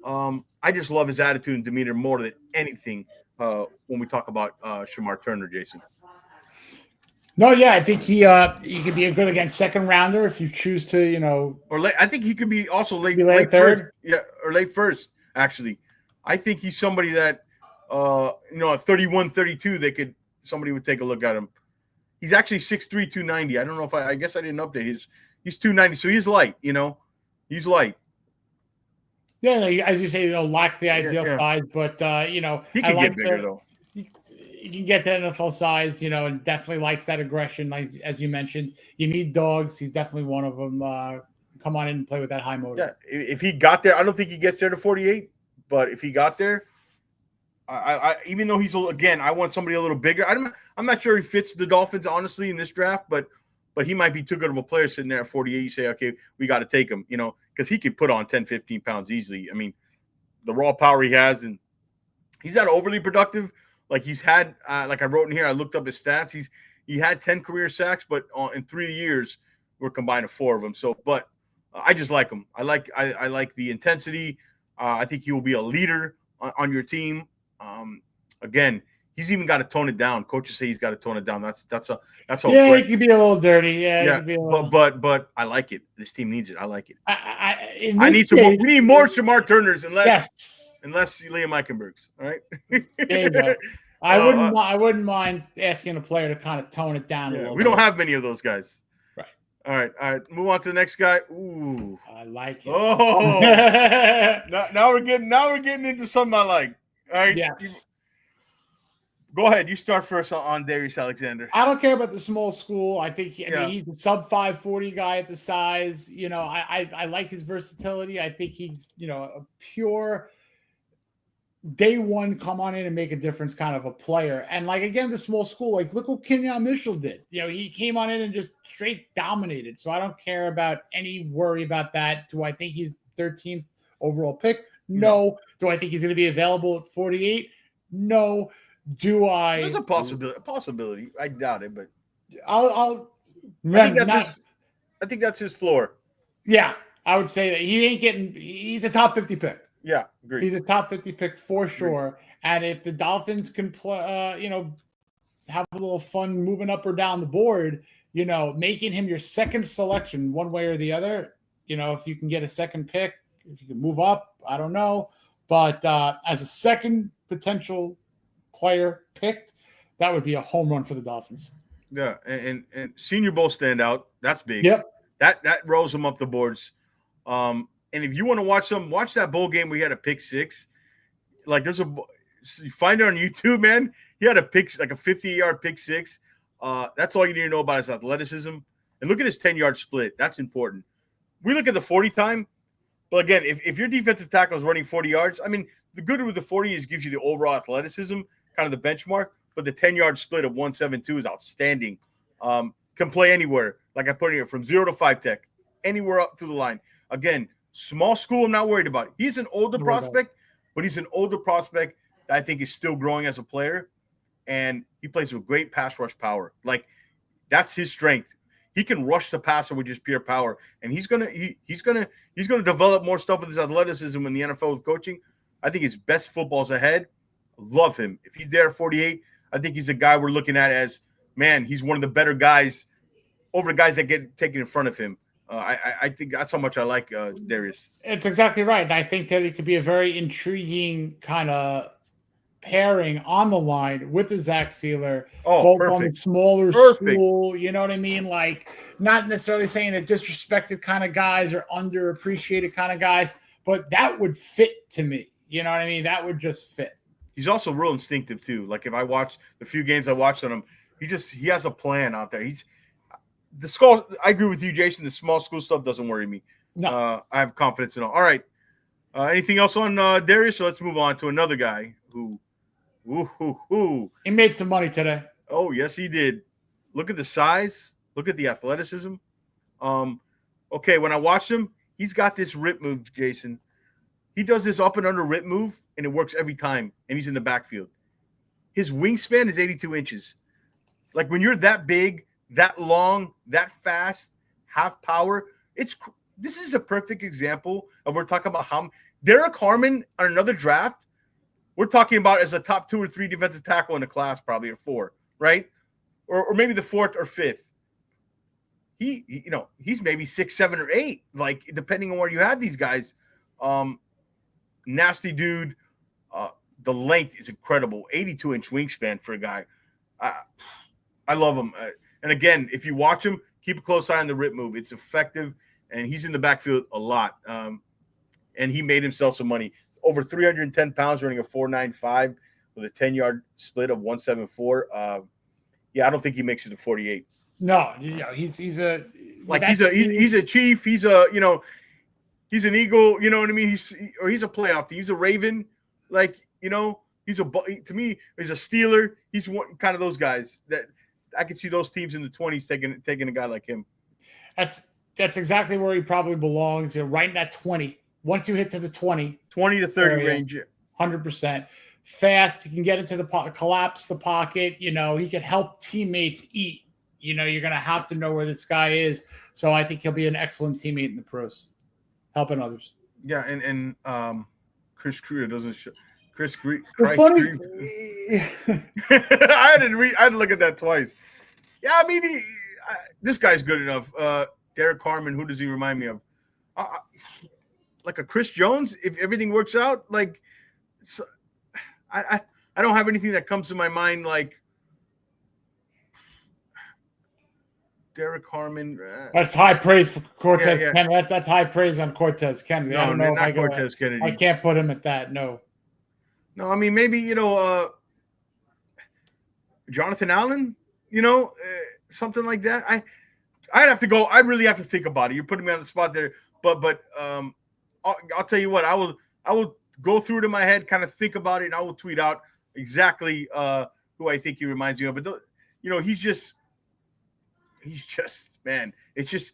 I just love his attitude and demeanor more than anything when we talk about Shamar Turner, Jason. No, yeah, I think he could be a good against second rounder if you choose to, or late. I think he could be also late third. First. Yeah, or late first. Actually, I think he's somebody that at 31, 32, somebody would take a look at him. He's actually 6'3", 290. I don't know if I guess I didn't update. He's 290, so he's light. He's light. Yeah, as you say, lacks the ideal size, but he can get bigger though. He can get to NFL size, and definitely likes that aggression, as you mentioned. You need dogs. He's definitely one of them. Come on in and play with that high motor. Yeah, if he got there, I don't think he gets there to 48, but if he got there, I even though I want somebody a little bigger. I'm not sure he fits the Dolphins honestly in this draft, but he might be too good of a player sitting there at 48. You say, okay, we got to take him, because he could put on 10, 15 pounds easily. I mean, the raw power he has, and he's not overly productive. Like he's had, like I wrote in here, I looked up his stats. He had 10 career sacks, but in 3 years, we're combined of 4 of them. So, but I just like him. I like the intensity. I think he will be a leader on your team. Again, he's even got to tone it down. Coaches say he's got to tone it down. That's how. Yeah, he could be a little dirty. Yeah. But I like it. This team needs it. I like it. I need some more. We need more Shamar Turners, unless Liam Eichenberg's. All right. There you go. I wouldn't mind asking a player to kind of tone it down a little. We don't have many of those guys. Right. All right. Move on to the next guy. Ooh. I like it. Oh. now we're getting into something I like. All right. Yes. Go ahead. You start first on Darius Alexander. I don't care about the small school. I think I mean, he's a sub 540 guy at the size. I like his versatility. I think he's, a pure day one, come on in and make a difference kind of a player. And like, again, the small school, like look what Kenyon Mitchell did. He came on in and just straight dominated. So I don't care about any worry about that. Do I think he's 13th overall pick? No. Do I think he's going to be available at 48? No. Do I? There's a possibility. I doubt it, but I think that's his floor. Yeah, I would say that he's a top 50 pick. Yeah, agreed. He's a top 50 pick for sure. Agreed. And if the Dolphins can play, have a little fun moving up or down the board, making him your second selection one way or the other, if you can get a second pick, if you can move up, I don't know. But as a second potential player picked, that would be a home run for the Dolphins. Yeah, and Senior Bowl standout, that's big. Yep. That rolls them up the boards. And if you want to watch that bowl game where he had a pick six. Like you find it on YouTube, man. He had a pick, like a 50-yard pick six. That's all you need to know about his athleticism. And look at his 10-yard split. That's important. We look at the 40 time. But again, if your defensive tackle is running 40 yards, I mean, the good with the 40 is gives you the overall athleticism, kind of the benchmark. But the 10-yard split of 172 is outstanding. Can play anywhere. Like I put it here, from 0 to 5 tech, anywhere up to the line. Again, small school, I'm not worried about it. He's an older prospect, but he's an older prospect that I think is still growing as a player. And he plays with great pass rush power. Like, that's his strength. He can rush the passer with just pure power. And he's gonna develop more stuff with his athleticism in the NFL with coaching. I think his best football's ahead. Love him. If he's there at 48, I think he's a guy we're looking at as, man, he's one of the better guys over the guys that get taken in front of him. I think that's how much I like Darius. It's exactly right. And I think that it could be a very intriguing kind of pairing on the line with the Zach Sealer, both perfect. on the smaller school. You know what I mean? Like, not necessarily saying that disrespected kind of guys or underappreciated kind of guys, but that would fit to me. You know what I mean? That would just fit. He's also real instinctive too. Like, if I watch the few games I watched on him, he has a plan out there. I agree with you, Jason. The small school stuff doesn't worry me. No. I have confidence in all. All right. Anything else on Darius? So let's move on to another guy who he made some money today. Oh, yes, he did. Look at the size. Look at the athleticism. Okay, when I watched him, he's got this rip move, Jason. He does this up and under rip move, and it works every time, and he's in the backfield. His wingspan is 82 inches. Like, when you're that big, that long, that fast, have power, this is a perfect example of we're talking about how Derek Harmon on another draft, we're talking about as a top 2 or 3 defensive tackle in the class, probably, or 4, right? Or maybe the 4th or 5th. He's maybe 6, 7, or 8, like, depending on where you have these guys. Nasty dude. The length is incredible. 82-inch wingspan for a guy. I love him. And again, if you watch him, keep a close eye on the rip move. It's effective, and he's in the backfield a lot. And he made himself some money. Over 310 pounds, running a 4.95 with a 10-yard split of 174. I don't think he makes it to 48. No, he's a chief. He's an eagle. You know what I mean? He's a playoff team. He's a Raven. Like, to me, he's a Steeler. He's one kind of those guys that I could see those teams in the 20s taking a guy like him. That's exactly where he probably belongs. Right in that 20. Once you hit to the 20 to 30 range, 100%. Fast, he can get into the pocket, collapse the pocket. He can help teammates eat. You're going to have to know where this guy is. So I think he'll be an excellent teammate in the pros, helping others. Yeah, and Chris Creer doesn't show. Chris Creer. Funny. I had to look at that twice. Yeah, I mean, this guy's good enough. Derek Harmon, who does he remind me of? Like a Chris Jones, if everything works out. Like, so, I don't have anything that comes to my mind like Derek Harmon. That's high praise for Cortez Kennedy. That's high praise on Cortez Kennedy. No, I don't know not Cortez Kennedy. I can't put him at that. No, I mean, maybe Jonathan Allen, something like that. I'd have to go. I really have to think about it. You're putting me on the spot there, but I'll tell you what. I will go through it in my head, kind of think about it, and I will tweet out exactly who I think he reminds me of. But he's just man. It's just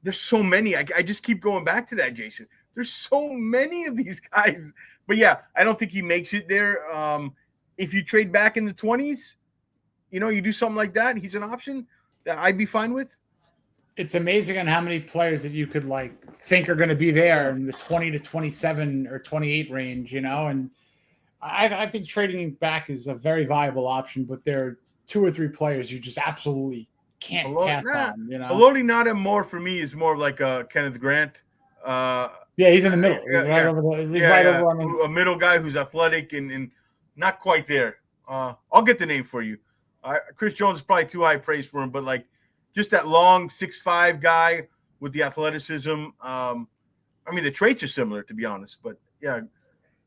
there's so many. I just keep going back to that, Jason. There's so many of these guys. But yeah, I don't think he makes it there. If you trade back in the 20s, you do something like that. He's an option that I'd be fine with. It's amazing on how many players that you could think are going to be there in the 20 to 27 or 28 range, and I think trading back is a very viable option, but there are 2 or 3 players you just absolutely can't pass on, Aloni Nada more for me is more like Kenneth Grant. He's in the middle. He's right over a middle guy who's athletic and not quite there. I'll get the name for you. Chris Jones is probably too high praise for him, but just that long 6'5" guy with the athleticism. The traits are similar, to be honest. But yeah,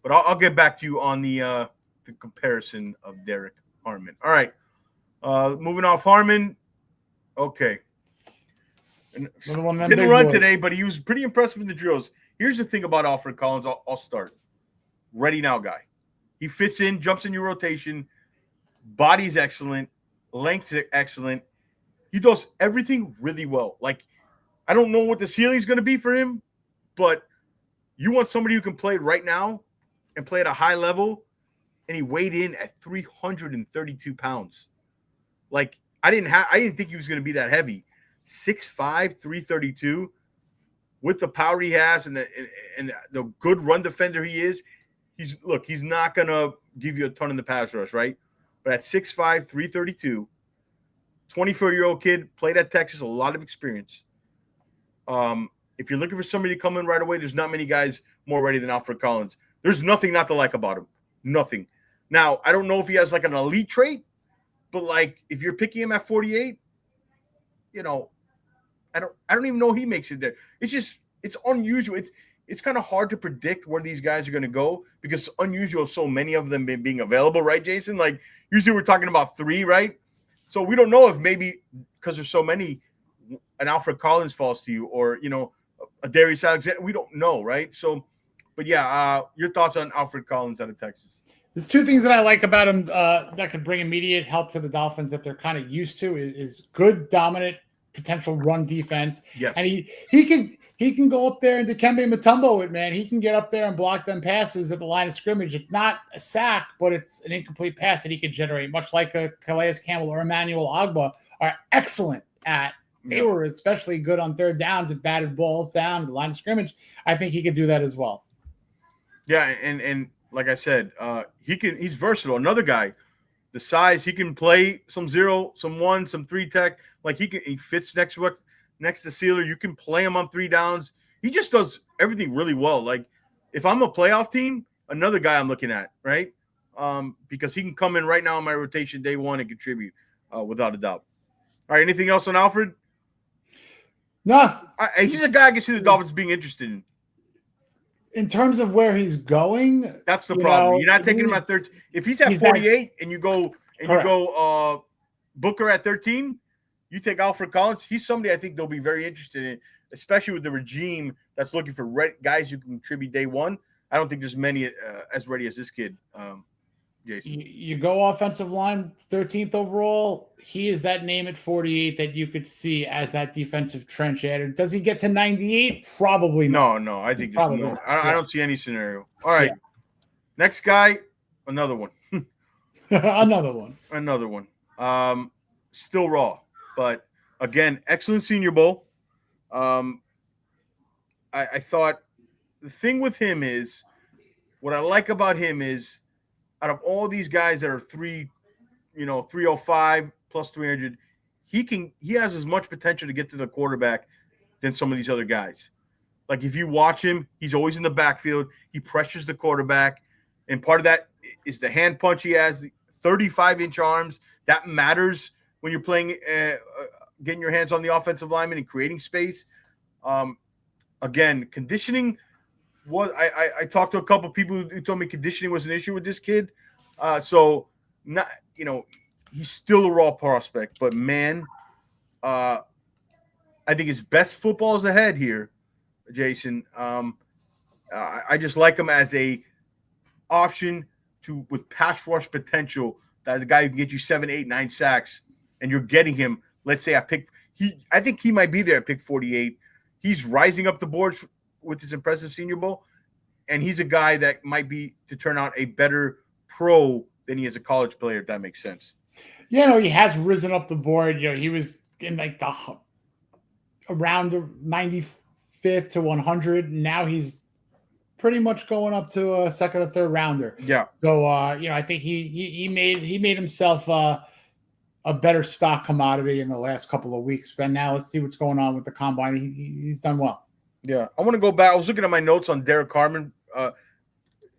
but I'll get back to you on the comparison of Derek Harmon. All right, moving off Harmon. Okay. Didn't run today, but he was pretty impressive in the drills. Here's the thing about Alfred Collins. I'll start. Ready now guy. He fits in, jumps in your rotation. Body's excellent. Length excellent. He does everything really well. I don't know what the ceiling is going to be for him, but you want somebody who can play right now and play at a high level, and he weighed in at 332 pounds. I didn't think he was going to be that heavy. 6'5", 332, with the power he has and the good run defender he is. He's not going to give you a ton in the pass rush, right? But at 6'5", 332, 24-year-old kid, played at Texas, a lot of experience. If you're looking for somebody to come in right away, there's not many guys more ready than Alfred Collins. There's nothing not to like about him. Nothing. Now, I don't know if he has an elite trait, but if you're picking him at 48, I don't even know he makes it there. It's unusual. It's kind of hard to predict where these guys are going to go because it's unusual so many of them being available, right, Jason? Usually we're talking about 3, right? So we don't know if maybe because there's so many, an Alfred Collins falls to you or, a Darius Alexander. We don't know, right? So, but yeah, your thoughts on Alfred Collins out of Texas? There's 2 things that I like about him that could bring immediate help to the Dolphins that they're kind of used to is good, dominant, potential run defense. Yes. And he can go up there and Dikembe Mutombo it, man. He can get up there and block them passes at the line of scrimmage. It's not a sack, but it's an incomplete pass that he can generate, much like a Calais Campbell or Emmanuel Ogbah are excellent at. They were especially good on third downs and batted balls down the line of scrimmage. I think he could do that as well. Yeah, and like I said, he's versatile. Another guy, the size, he can play some 0, some 1, some 3 tech. He fits next to Sealer. You can play him on 3 downs. He just does everything really well. If I'm a playoff team, another guy I'm looking at, right? Because he can come in right now in my rotation day 1 and contribute without a doubt. All right, anything else on Alfred? No. He's a guy I can see the Dolphins being interested in. In terms of where he's going, that's the problem. You're not taking him at 13. If he's at 48 and you go Booker at 13, you take Alfred Collins. He's somebody I think they'll be very interested in, especially with the regime that's looking for guys who can contribute day 1. I don't think there's many as ready as this kid, Jason. You go offensive line, 13th overall. He is that name at 48 that you could see as that defensive trench adder. Does he get to 98? Probably not. No. I think there's no. I don't see any scenario. All right. Yeah. Next guy, another one. Another one. Still raw, but again, excellent Senior Bowl. I thought the thing with him is what I like about him is out of all these guys that are 305 plus 300, he has as much potential to get to the quarterback than some of these other guys. If you watch him, he's always in the backfield. He pressures the quarterback, and part of that is the hand punch he has, 35-inch arms. That matters when you're playing, getting your hands on the offensive lineman and creating space. Again, conditioning was I talked to a couple of people who told me conditioning was an issue with this kid. he's still a raw prospect, but man, I think his best football is ahead here, Jason. I just like him as a option with pass rush potential. That the guy who can get you 7, 8, 9 sacks, and you're getting him. Let's say I think he might be there at pick 48. He's rising up the boards with his impressive Senior Bowl, and he's a guy that might be to turn out a better pro than he is a college player, if that makes sense. Yeah, no, he has risen up the board. He was in like around the 95th to 100. Now he's pretty much going up to a second or third rounder. Yeah. So I think he made himself a better stock commodity in the last couple of weeks. But now let's see what's going on with the combine. He's done well. Yeah, I want to go back. I was looking at my notes on Derek Carmen. I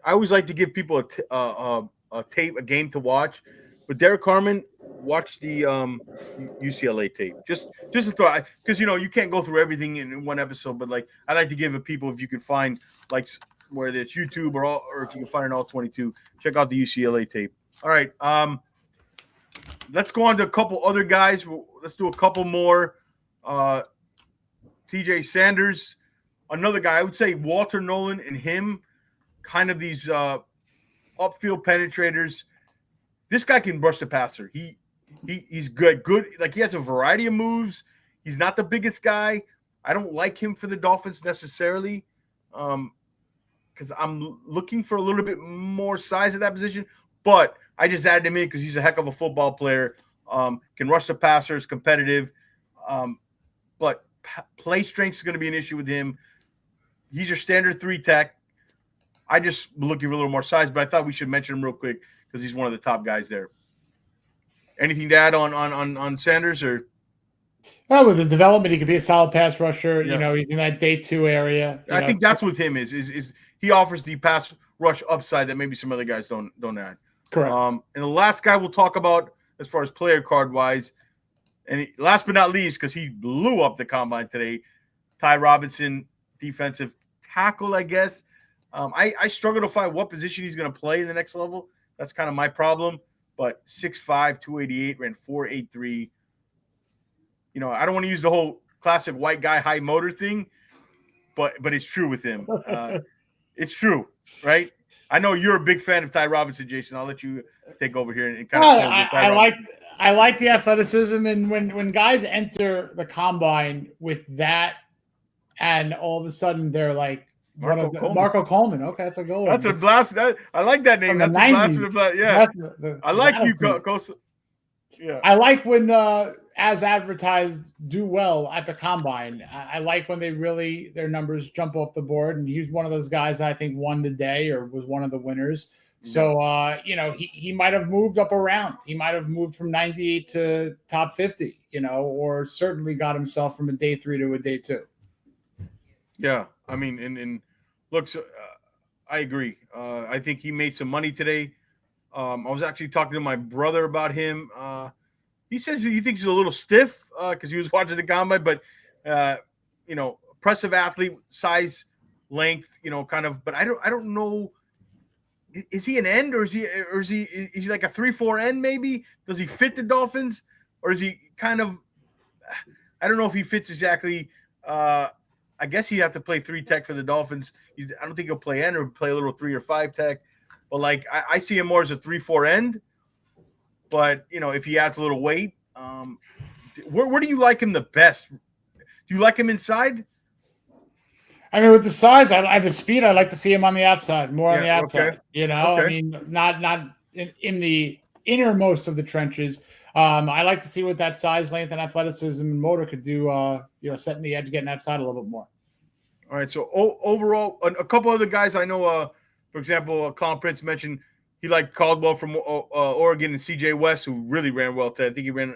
always like to give people a game to watch. But Derek Carmen, watch the UCLA tape. Just to throw, because you can't go through everything in one episode. But like I like to give it people, if you can find like whether it's YouTube or if you can find an all 22, check out the UCLA tape. All right, let's go on to a couple other guys. Let's do a couple more. TJ Sanders, another guy. I would say Walter Nolan and him, kind of these upfield penetrators. This guy can rush the passer. He's good. Like he has a variety of moves. He's not the biggest guy. I don't like him for the Dolphins necessarily, because I'm looking for a little bit more size at that position. But I just added him in because he's a heck of a football player. Can rush the passer, is competitive. But play strength is going to be an issue with him. He's your standard 3 tech. I just looking for a little more size, but I thought we should mention him real quick because he's one of the top guys there. Anything to add on Sanders or? Well, with the development, he could be a solid pass rusher. Yeah. He's in that day 2 area. I think that's with him is he offers the pass rush upside that maybe some other guys don't add. Correct. And the last guy we'll talk about as far as player card wise, and last but not least, because he blew up the combine today, Ty Robinson, defensive tackle, I guess. I struggle to find what position he's going to play in the next level. That's kind of my problem. But 6'5", 288, ran 4.83. I don't want to use the whole classic white guy high motor thing, but it's true with him. It's true, right? I know you're a big fan of Ty Robinson, Jason. I'll let you take over here and kind of. I like the athleticism, and when guys enter the combine with that, and all of a sudden they're like Marco Coleman. Okay, that's a good one. That's a blast. I like that name. That's a blast. Yeah, I like you, Costa. Yeah, I like when, as advertised, do well at the combine. I like when their numbers jump off the board, and he's one of those guys that I think won the day or was one of the winners. So, he might have moved up around. He might have moved from 98 to top 50, or certainly got himself from a day 3 to a day 2. Yeah, I mean, and look, I agree. I think he made some money today. I was actually talking to my brother about him. He says he thinks he's a little stiff because he was watching the combine, but impressive athlete, size, length, kind of. But I don't know. Is he an end or is he like a 3-4 end maybe? Does he fit the Dolphins or is he kind of? I don't know if he fits exactly. I guess he'd have to play 3 tech for the Dolphins. I don't think he'll play end or play a little 3 or 5 tech. But like I see him more as a 3-4 end. But if he adds a little weight, where do you like him the best? Do you like him inside? I mean, with the size, the speed, I like to see him on the outside, more on the outside. Okay. I mean, not in the innermost of the trenches. I like to see what that size, length, and athleticism and motor could do. Setting the edge, getting outside a little bit more. All right. So overall, a couple other guys I know. For example, Clown Prince mentioned he liked Caldwell from Oregon and CJ West, who really ran well today. I think he ran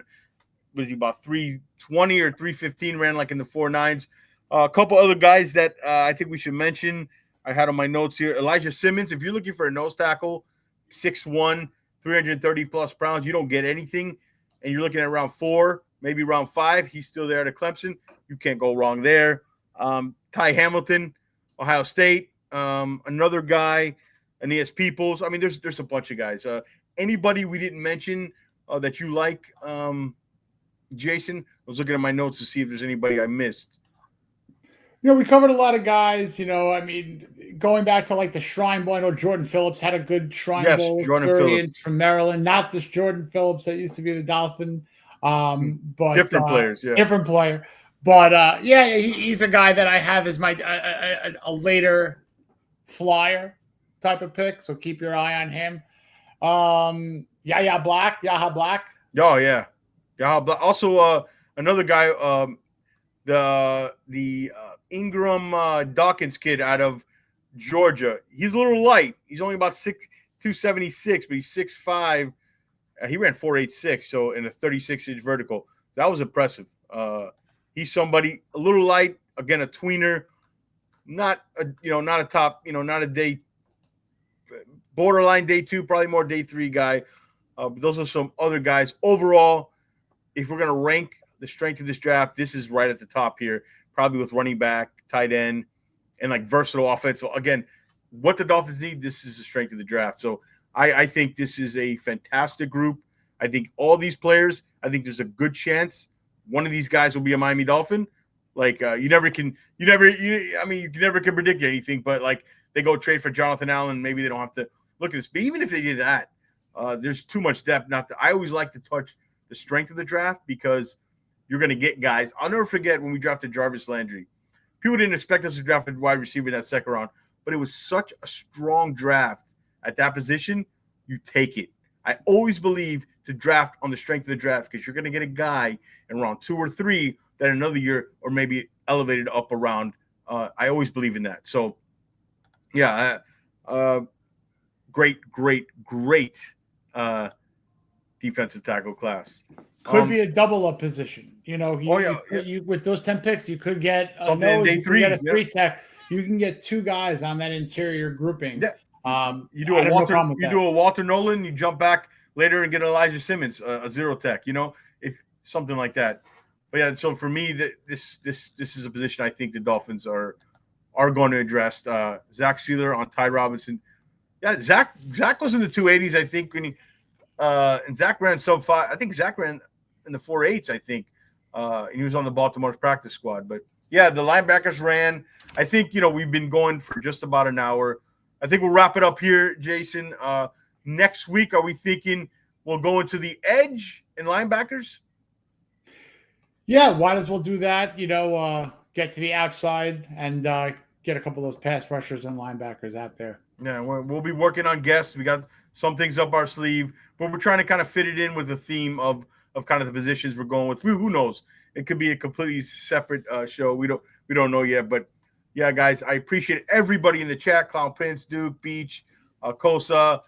about 320 or 315, ran like in the 4.9s. A couple other guys that I think we should mention. I had on my notes here. Elijah Simmons, if you're looking for a nose tackle, 6'1", 330 plus pounds, you don't get anything. And you're looking at round 4, maybe round 5. He's still there at Clemson. You can't go wrong there. Ty Hamilton, Ohio State. Another guy, Aeneas Peoples. I mean, there's a bunch of guys. Anybody we didn't mention, that you like, Jason? I was looking at my notes to see if there's anybody I missed. We covered a lot of guys. I mean, going back to like the Shrine Bowl, I know Jordan Phillips had a good Shrine Bowl experience from Maryland. Not this Jordan Phillips that used to be the Dolphin, but different players, different player. But he's a guy that I have as my a later flyer type of pick. So keep your eye on him. Yaha Black. Oh yeah, Yaha Black. Also, another guy. The Ingram Dawkins kid out of Georgia. He's a little light. He's only about 276, but he's 6'5". He ran 4.86, so in a 36-inch vertical. That was impressive. He's somebody a little light. Again, a tweener. Not a top. Not a day. Borderline day 2, probably more day 3 guy. But those are some other guys. Overall, if we're gonna rank the strength of this draft, this is right at the top here, probably with running back, tight end, and like versatile offense. So again, what the Dolphins need, this is the strength of the draft. So I think this is a fantastic group. I think all these players, I think there's a good chance one of these guys will be a Miami Dolphin. Like you never can predict anything, but like they go trade for Jonathan Allen, maybe they don't have to look at this. But even if they did that, there's too much depth. I always like to touch the strength of the draft because you're going to get guys. I'll never forget when we drafted Jarvis Landry. People didn't expect us to draft a wide receiver in that second round, but it was such a strong draft at that position. You take it. I always believe to draft on the strength of the draft because you're going to get a guy in round 2 or 3 that another year or maybe elevated up around. I always believe in that. So, yeah, great defensive tackle class. Could be a double up position. You with those 10 picks, you could get a day 3. Get a 3 tech. You can get 2 guys on that interior grouping. Yeah. You do a Walter Nolan, you jump back later and get Elijah Simmons, a 0 tech. If something like that. But yeah, so for me, this is a position I think the Dolphins are going to address. Zach Sealer on Ty Robinson. Yeah, Zach was in the 280s, I think, when he and Zach ran sub 5. I think Zach ran in the 4.8s, I think. And he was on the Baltimore's practice squad. But yeah, the linebackers ran. I think, we've been going for just about an hour. I think we'll wrap it up here, Jason. Next week, are we thinking we'll go into the edge and linebackers? Yeah, might as well do that. Get to the outside and get a couple of those pass rushers and linebackers out there. Yeah, we'll be working on guests. We got some things up our sleeve, but we're trying to kind of fit it in with the theme of kind of the positions we're going with. Who knows? It could be a completely separate show. We don't know yet, but yeah, guys, I appreciate everybody in the chat. Clown Prince, Duke, Beach, Kosa,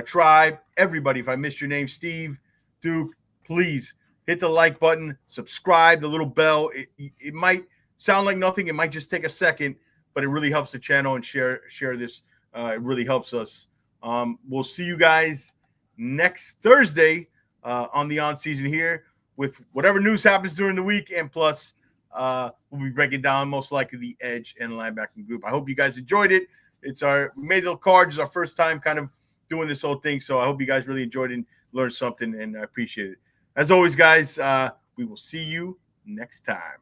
Tribe, everybody. If I missed your name, Steve, Duke, please hit the like button, subscribe, the little bell. It might sound like nothing. It might just take a second, but it really helps the channel and share this. It really helps us. We'll see you guys next Thursday on the on season here with whatever news happens during the week. And plus, we'll be breaking down most likely the edge and linebacking group. I hope you guys enjoyed it. We made the cards. It's our first time kind of doing this whole thing. So I hope you guys really enjoyed it and learned something, and I appreciate it. As always, guys, we will see you next time.